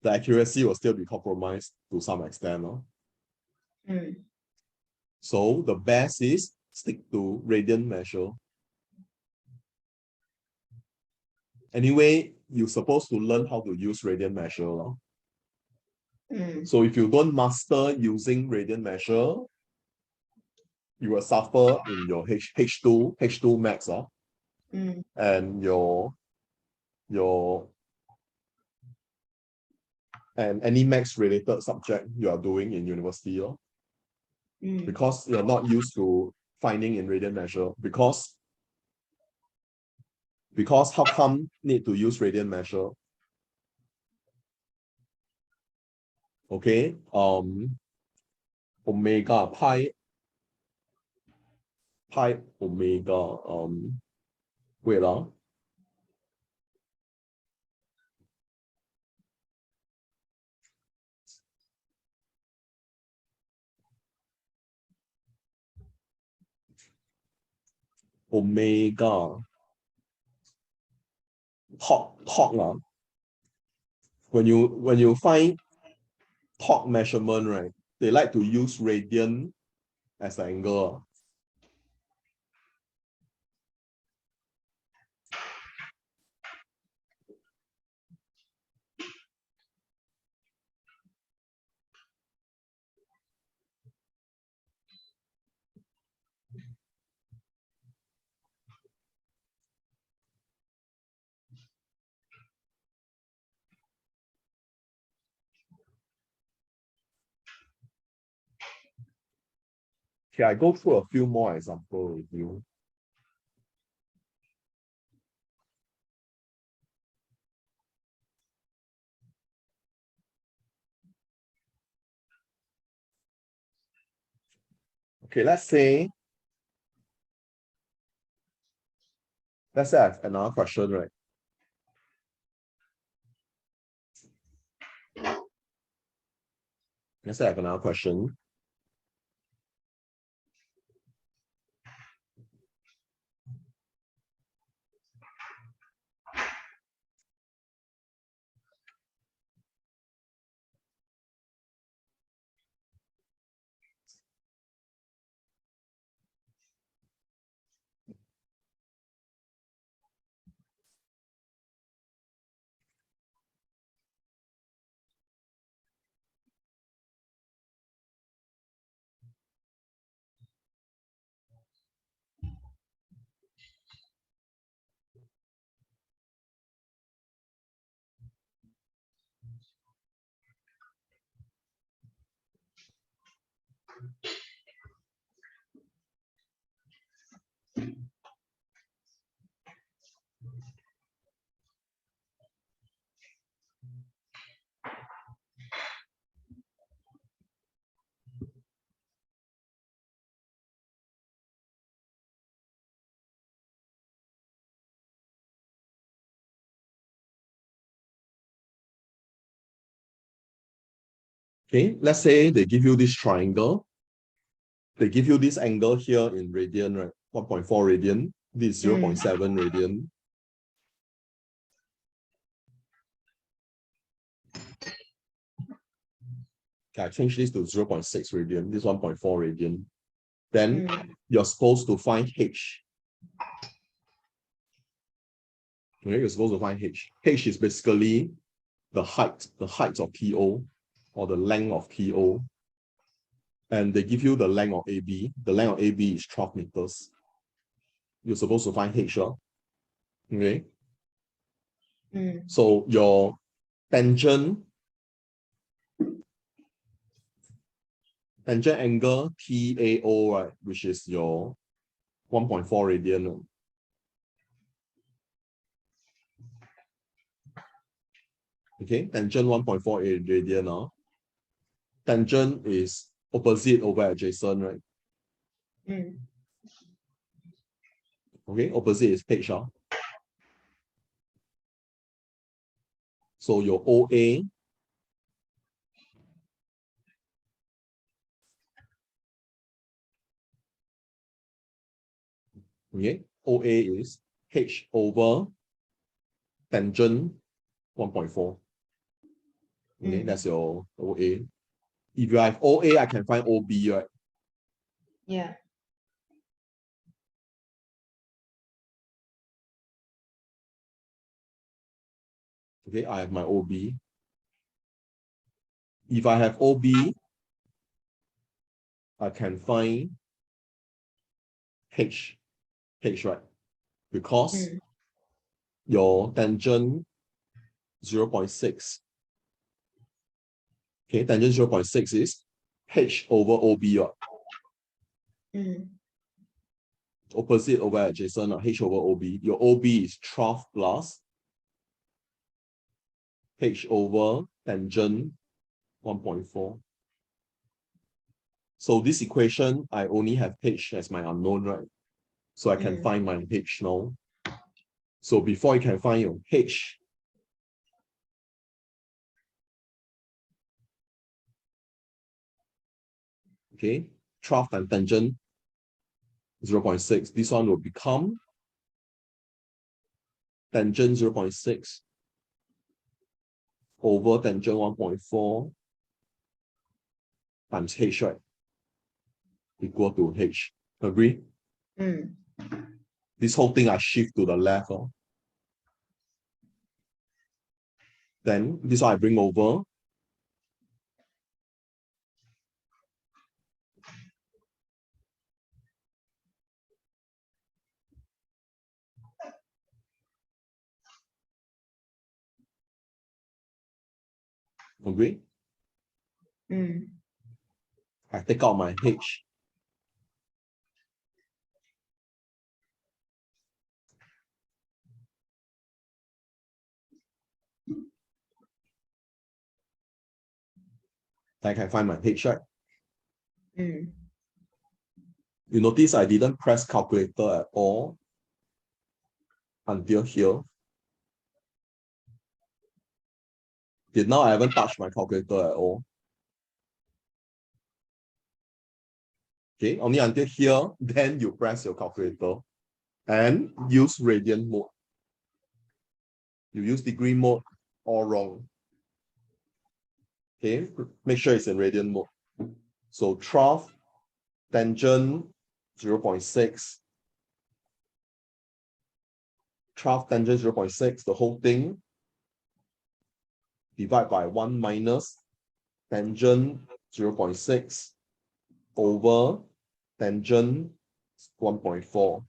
Speaker 1: the accuracy will still be compromised to some extent. So the best is stick to radian measure. Anyway, you're supposed to learn how to use radian measure. So if you don't master using radian measure, you will suffer in your H2 max, and and any max related subject you are doing in university, because you're not used to finding in radian measure. Because how come need to use radian measure? Okay, omega pi omega, wait omega torque when you find torque measurement, right, they like to use radian as an angle. Okay, I go through a few more examples with you. Okay, let's say I have another question, right? Let's say I have another question. Okay, let's say they give you this triangle. They give you this angle here in radian, right? 1.4 radian. This is 0.7 radian. Okay, I change this to 0.6 radian. This 1.4 radian. Then you're supposed to find H. Okay, you're supposed to find H. H is basically the height of PO, or the length of PO. And they give you the length of AB. The length of AB is 12 meters. you're supposed to find H. Okay.
Speaker 2: Mm.
Speaker 1: So your tangent angle TAO, right, which is your 1.4 radian. Okay, tangent 1.4 radian. Tangent is opposite over adjacent, right?
Speaker 2: Mm.
Speaker 1: Okay, opposite is H. So your OA okay, OA is H over tangent 1.4. Okay, that's your OA. If you have OA, I can find OB, right?
Speaker 2: Yeah.
Speaker 1: Okay, I have my OB. If I have OB, I can find H, right? Because your tangent 0.6. Okay, tangent 0.6 is H over OB, right? Opposite over adjacent, H over OB. Your OB is 12 plus H over tangent 1.4. So this equation, I only have H as my unknown, right? So I can find my H now. So before you can find your H, okay, 12 times tangent 0.6. This one will become tangent 0.6 over tangent 1.4 times H, right? Equal to H. Agree? This whole thing I shift to the left. Then this one I bring over. Agree? I take out my H. I can find my H, right? You notice I didn't press calculator at all until here. Okay, now I haven't touched my calculator at all. Okay, only until here, then you press your calculator and use radian mode. You use degree mode, all wrong. Okay, make sure it's in radian mode. So 12 tangent 0.6. 12 tangent 0.6, the whole thing divide by 1 minus tangent 0.6 over tangent 1.4.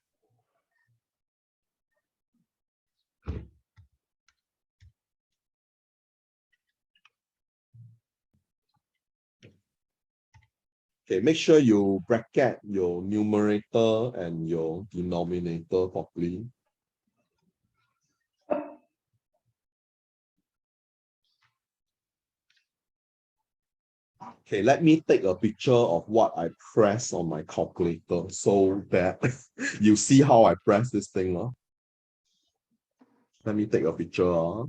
Speaker 1: Okay, make sure you bracket your numerator and your denominator properly. Okay, let me take a picture of what I press on my calculator so that you see how I press this thing. Let me take a picture.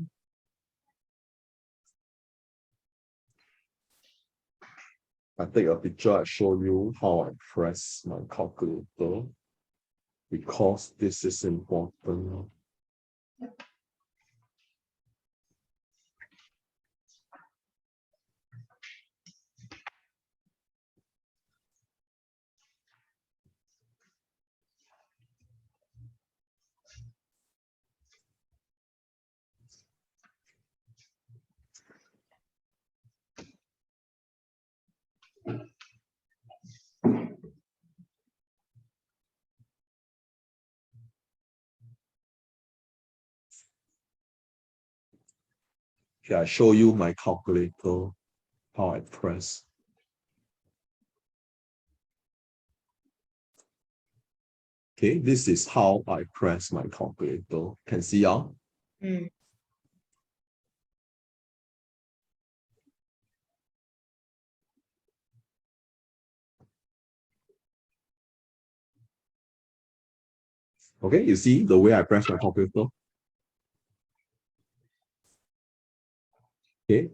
Speaker 1: I take a picture, I show you how I press my calculator because this is important. Okay, I show you my calculator, how I press. Okay, this is how I press my calculator. Can see how?
Speaker 2: Mm.
Speaker 1: Okay, you see the way I press my calculator? Okay.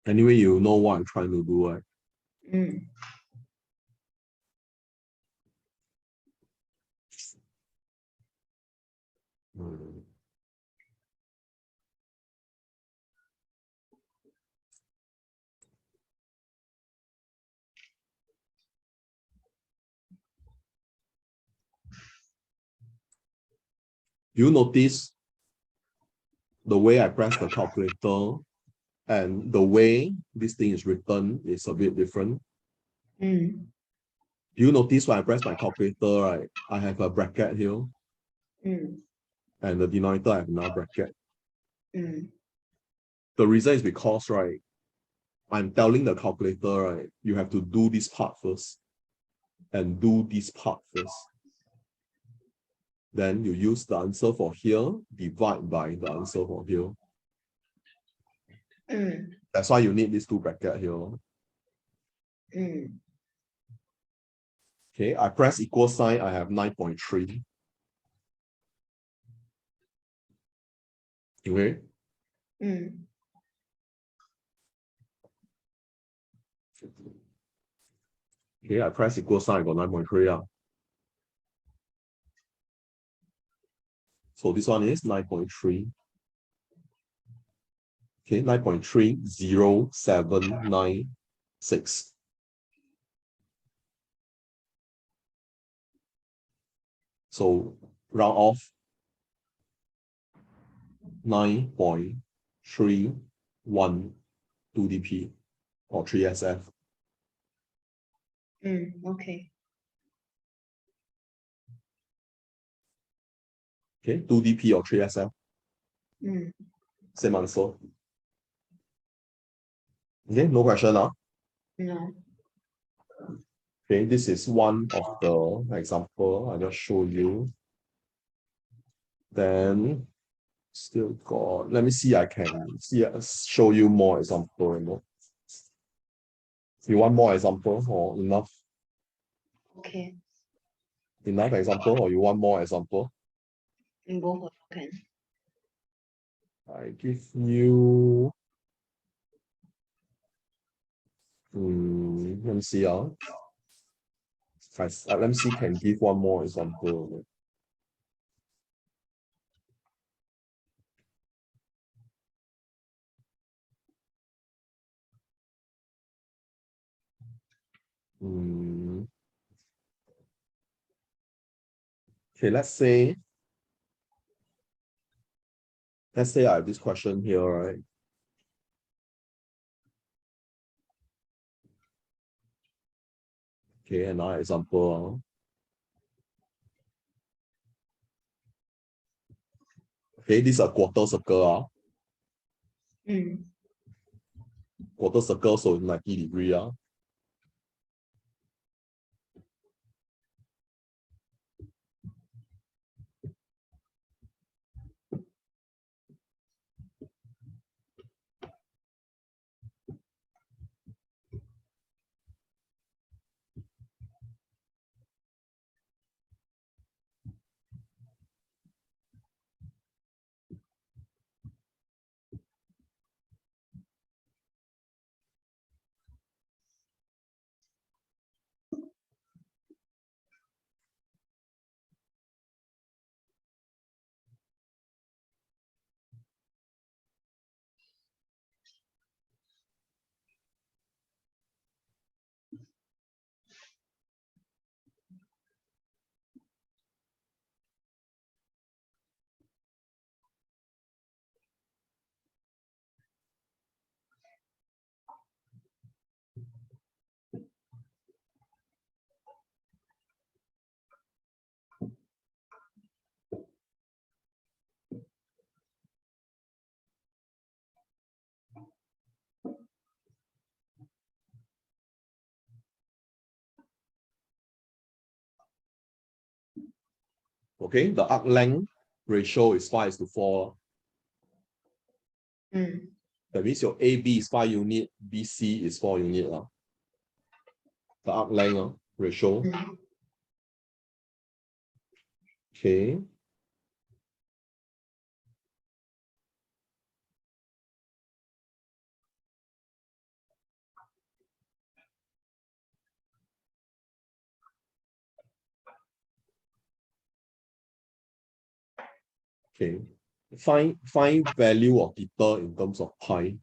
Speaker 1: Anyway, you know what I'm trying to do, right?
Speaker 2: Mm.
Speaker 1: Mm. You notice the way I press the calculator and the way this thing is written is a bit different.
Speaker 2: Mm.
Speaker 1: You notice when I press my calculator, right? I have a bracket here,
Speaker 2: Mm.
Speaker 1: and the denominator I have another bracket.
Speaker 2: Mm.
Speaker 1: The reason is because, right, I'm telling the calculator, right, you have to do this part first and do this part first. Then you use the answer for here, divide by the answer for here.
Speaker 2: Mm.
Speaker 1: That's why you need these two brackets here.
Speaker 2: Mm.
Speaker 1: Okay, I press equal sign, I have 9.3. Okay.
Speaker 2: Mm.
Speaker 1: Okay, I press equal sign, I got 9.3. So this one is 9.3. Okay, 9.30796. So round off 9.312 dp or 3SF.
Speaker 2: Okay.
Speaker 1: Okay, 2 dp or 3SF.
Speaker 2: Mm.
Speaker 1: Same answer. Okay, no question now.
Speaker 2: No.
Speaker 1: Okay, this is one of the example I just show you. Then still got, let me see, I can see show you more example. You want more example or enough?
Speaker 2: Okay.
Speaker 1: Enough example or you want more example?
Speaker 2: Both can.
Speaker 1: I give you let me see. Let me see, can give one more example. Hmm. Okay, let's say I have this question here, right? Okay, another example. Okay, this is a quarter circle.
Speaker 2: Mm.
Speaker 1: Quarter circle, so 90 degree. Okay, the arc length ratio is 5:4. That means your AB is 5 unit, BC is 4 unit. The arc length ratio. Okay. Okay. Find value of theta in terms of pi.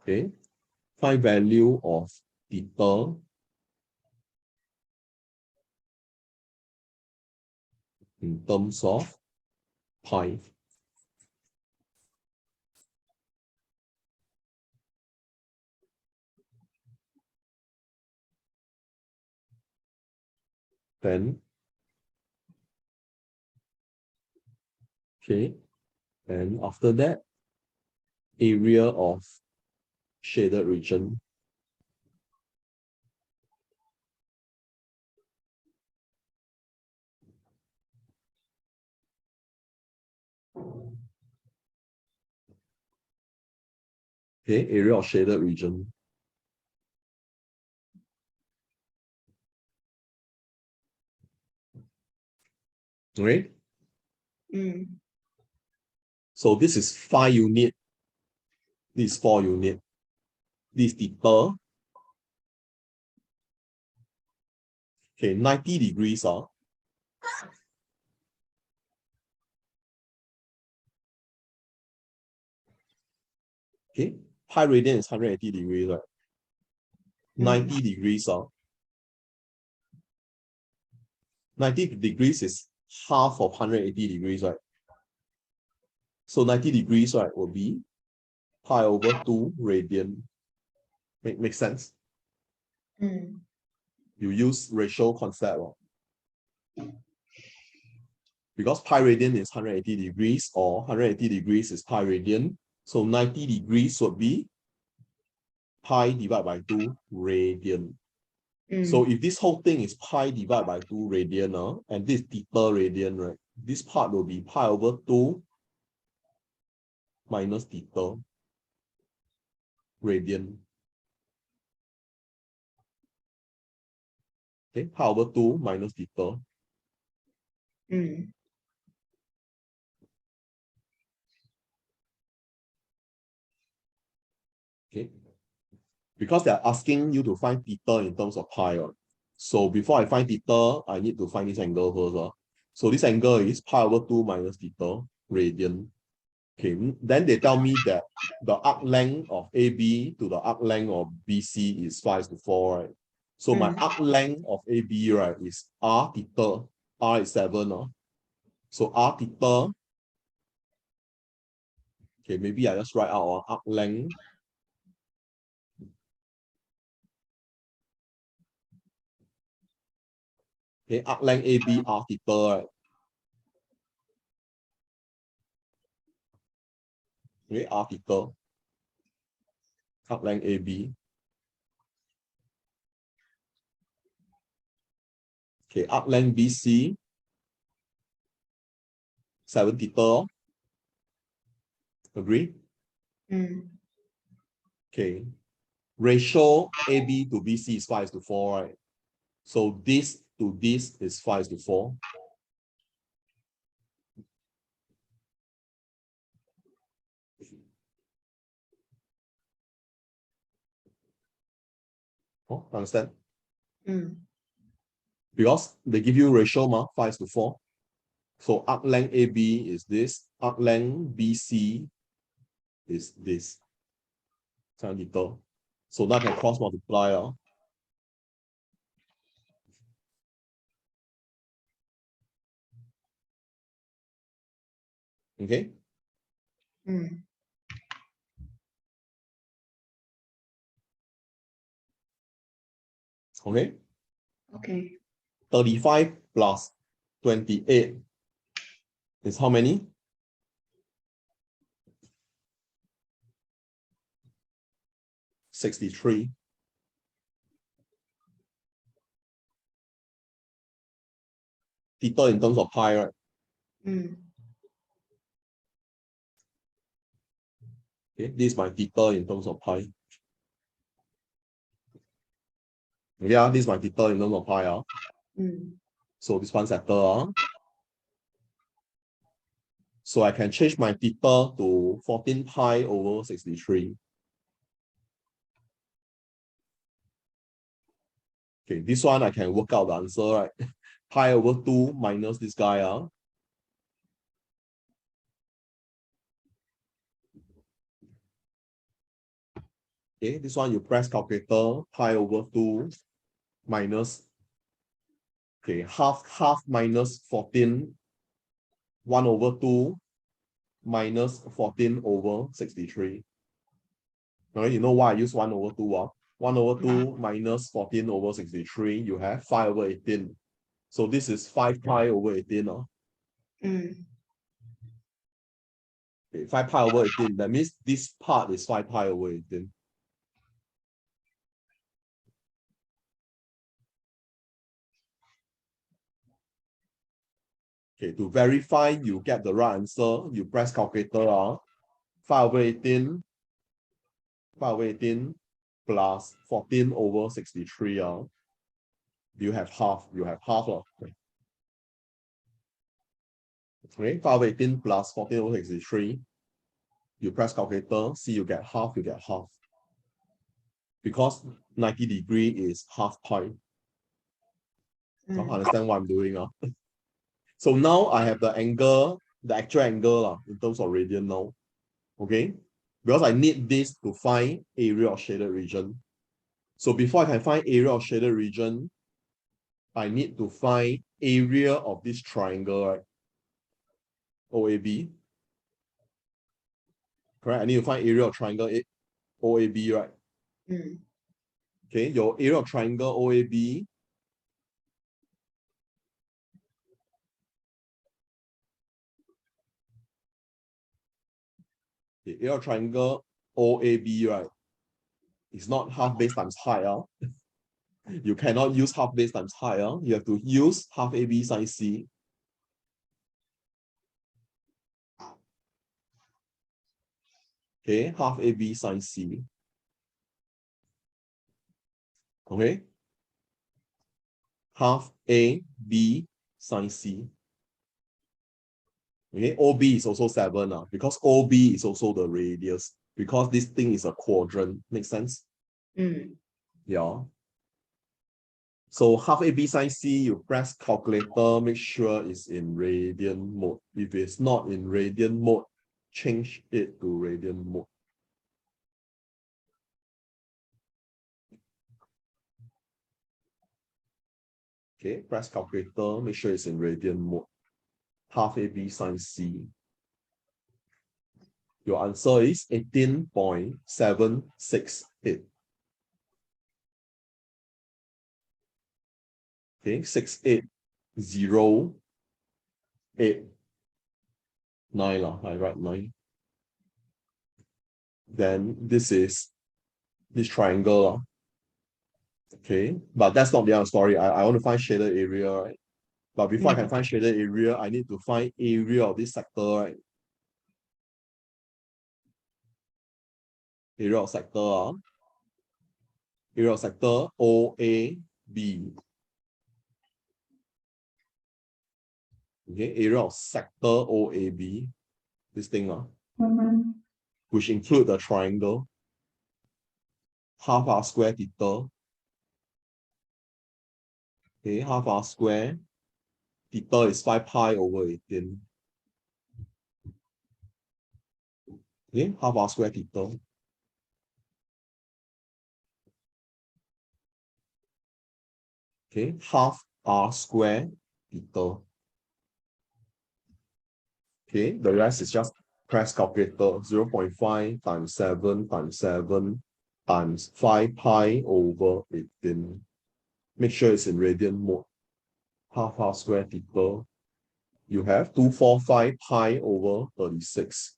Speaker 1: Okay. Find value of theta in terms of pi. Then, okay, and after that, area of shaded region. Okay, area of shaded region. Okay. So this is 5 unit. This is 4 unit. This theta. Okay, 90 degrees. Okay, pi radian is 180 degrees, right? 90 degrees. 90 degrees is half of 180 degrees, right? So 90 degrees, right, will be pi over 2 radian. Make sense? You use ratio concept. Because pi radian is 180 degrees, or 180 degrees is pi radian. So 90 degrees would be pi divided by 2 radian. So if this whole thing is pi divided by 2 radian, and this theta radian, right? This part will be pi over 2 minus theta radian. Okay, pi over 2 minus theta. Okay. Because they're asking you to find theta in terms of pi. So before I find theta, I need to find this angle first. So this angle is pi over 2 minus theta radian. Okay, then they tell me that the arc length of AB to the arc length of BC is 5:4, right? So my arc length of AB, right, is R theta. R is 7. So R theta. Okay, maybe I just write out arc length. Okay, arc length AB R theta, right? Okay, R theta. Arc length AB. Okay, arc length BC. 7 theta. Agree? Okay. Ratio AB to BC is 5:4, right? So this to this is 5:4. Oh, understand? Because they give you ratio 5:4. So arc length AB is this, arc length BC is this. 7 theta. So that can cross multiply. Okay. Okay.
Speaker 2: Okay.
Speaker 1: 35 plus 28 is how many? 63. Theta in terms of pi, right? Okay, this is my theta in terms of pi. Yeah, this is my theta in terms of pi. So this one settle. So I can change my theta to 14 pi over 63. Okay, this one I can work out the answer, right? Pi over 2 minus this guy. Okay, this one you press calculator, pi over 2 minus, okay, half minus 14, 1 over 2 minus 14 over 63. Right, you know why I use 1 over 2? 1 over 2 minus 14 over 63, you have 5 over 18. So this is 5 pi over 18. Okay, 5 pi over 18. That means this part is 5 pi over 18. Okay, to verify you get the right answer, you press calculator. 5 over 18, 5 over 18 plus 14 over 63. You have half. You have half. Okay, 5 over 18 plus 14 over 63. You press calculator, see you get half, you get half. Because 90 degree is half pi. Understand what I'm doing? So now I have the angle, the actual angle in terms of radian now. Okay? Because I need this to find area of shaded region. So before I can find area of shaded region, I need to find area of this triangle, right? OAB. Correct? I need to find area of triangle OAB, right? Okay, your area of triangle OAB the area of triangle OAB, right? It's not half base times height. You cannot use half base times height. You have to use half AB sine C. Okay, half AB sine C. Okay. Half AB sine C. Okay, OB is also 7 because OB is also the radius. Because this thing is a quadrant. Makes sense? Yeah. So half AB sine C, you press calculator, make sure it's in radian mode. If it's not in radian mode, change it to radian mode. Okay, press calculator, make sure it's in radian mode. Half AB sine C. Your answer is 18.768. Okay, 68089 I write 9. Then this is this triangle. Okay, but that's not the other story. I want to find shaded area, right? But before I can find shaded area, I need to find area of this sector, right? Area of sector, area of sector OAB. Okay, area of sector OAB. This thing, which include the triangle. Half R square theta. Okay, half R square. Theta is 5 pi over 18. Okay, half R square theta. Okay, half R square theta. Okay, the rest is just press calculator. 0.5 times 7 times 7 times 5 pi over 18. Make sure it's in radian mode. Half R square theta. You have 245 pi over 36.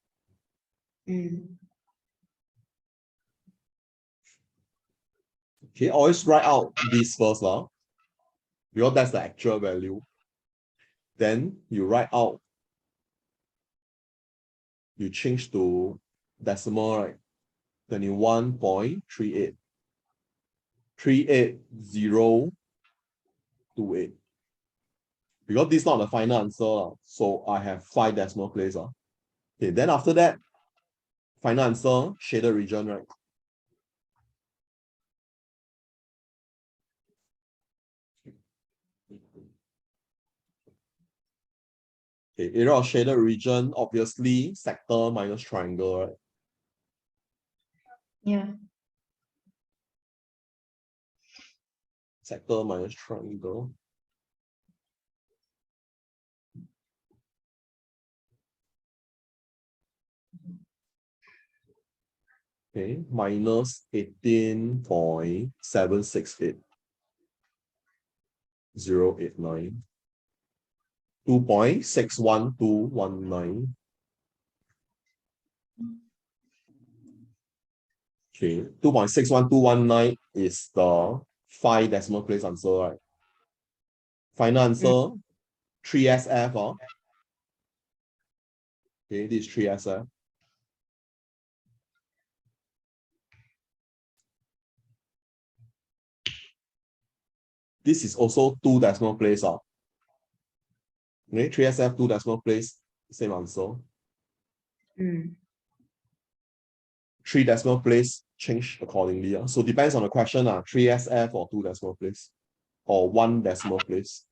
Speaker 1: Okay, always write out this first, because that's the actual value. Then you write out, you change to decimal, right? 21.38. 38028. Because this is not the final answer, so I have 5 decimal places. Okay, then after that, final answer, shaded region, right? Okay, area of shaded region, obviously, sector minus triangle, right?
Speaker 2: Yeah.
Speaker 1: Sector minus triangle. Okay, minus 18.768. 089. 2.61219. Okay, 2.61219 is the 5 decimal place answer, right? Final answer, 3SF. Okay, this is 3SF. This is also 2 decimal place. Okay, 3SF, 2 decimal place, same answer. 3 decimal place, change accordingly. So depends on the question, 3SF or 2 decimal place, or 1 decimal place.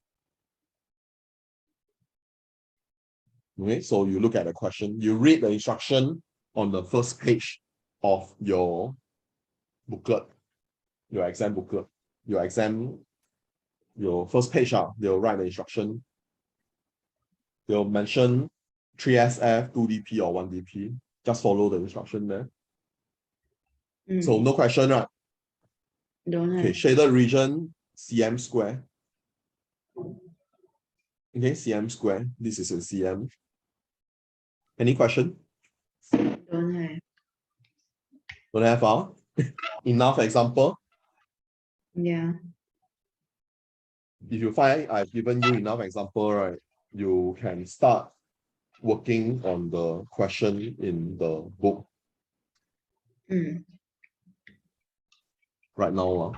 Speaker 1: Okay, so you look at the question, you read the instruction on the first page of your booklet, your exam booklet, your first page, they'll write the instruction. They'll mention 3SF, 2DP, or 1DP. Just follow the instruction there. So no question, right?
Speaker 2: Don't have.
Speaker 1: Okay, shaded region, cm square. Okay, cm square. This is in cm. Any question?
Speaker 2: Don't have.
Speaker 1: Don't have, enough example.
Speaker 2: Yeah.
Speaker 1: If you find I've given you enough example, right, you can start working on the question in the book right now.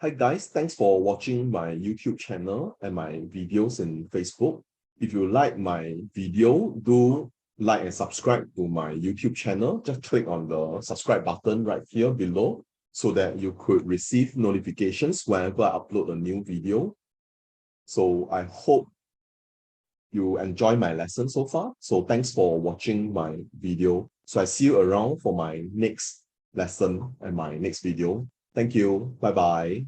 Speaker 1: Hi guys, thanks for watching my YouTube channel and my videos in Facebook. If you like my video, do like and subscribe to my YouTube channel. Just click on the subscribe button right here below so that you could receive notifications whenever I upload a new video. So I hope you enjoy my lesson so far. So thanks for watching my video. So I see you around for my next lesson and my next video. Thank you. Bye-bye.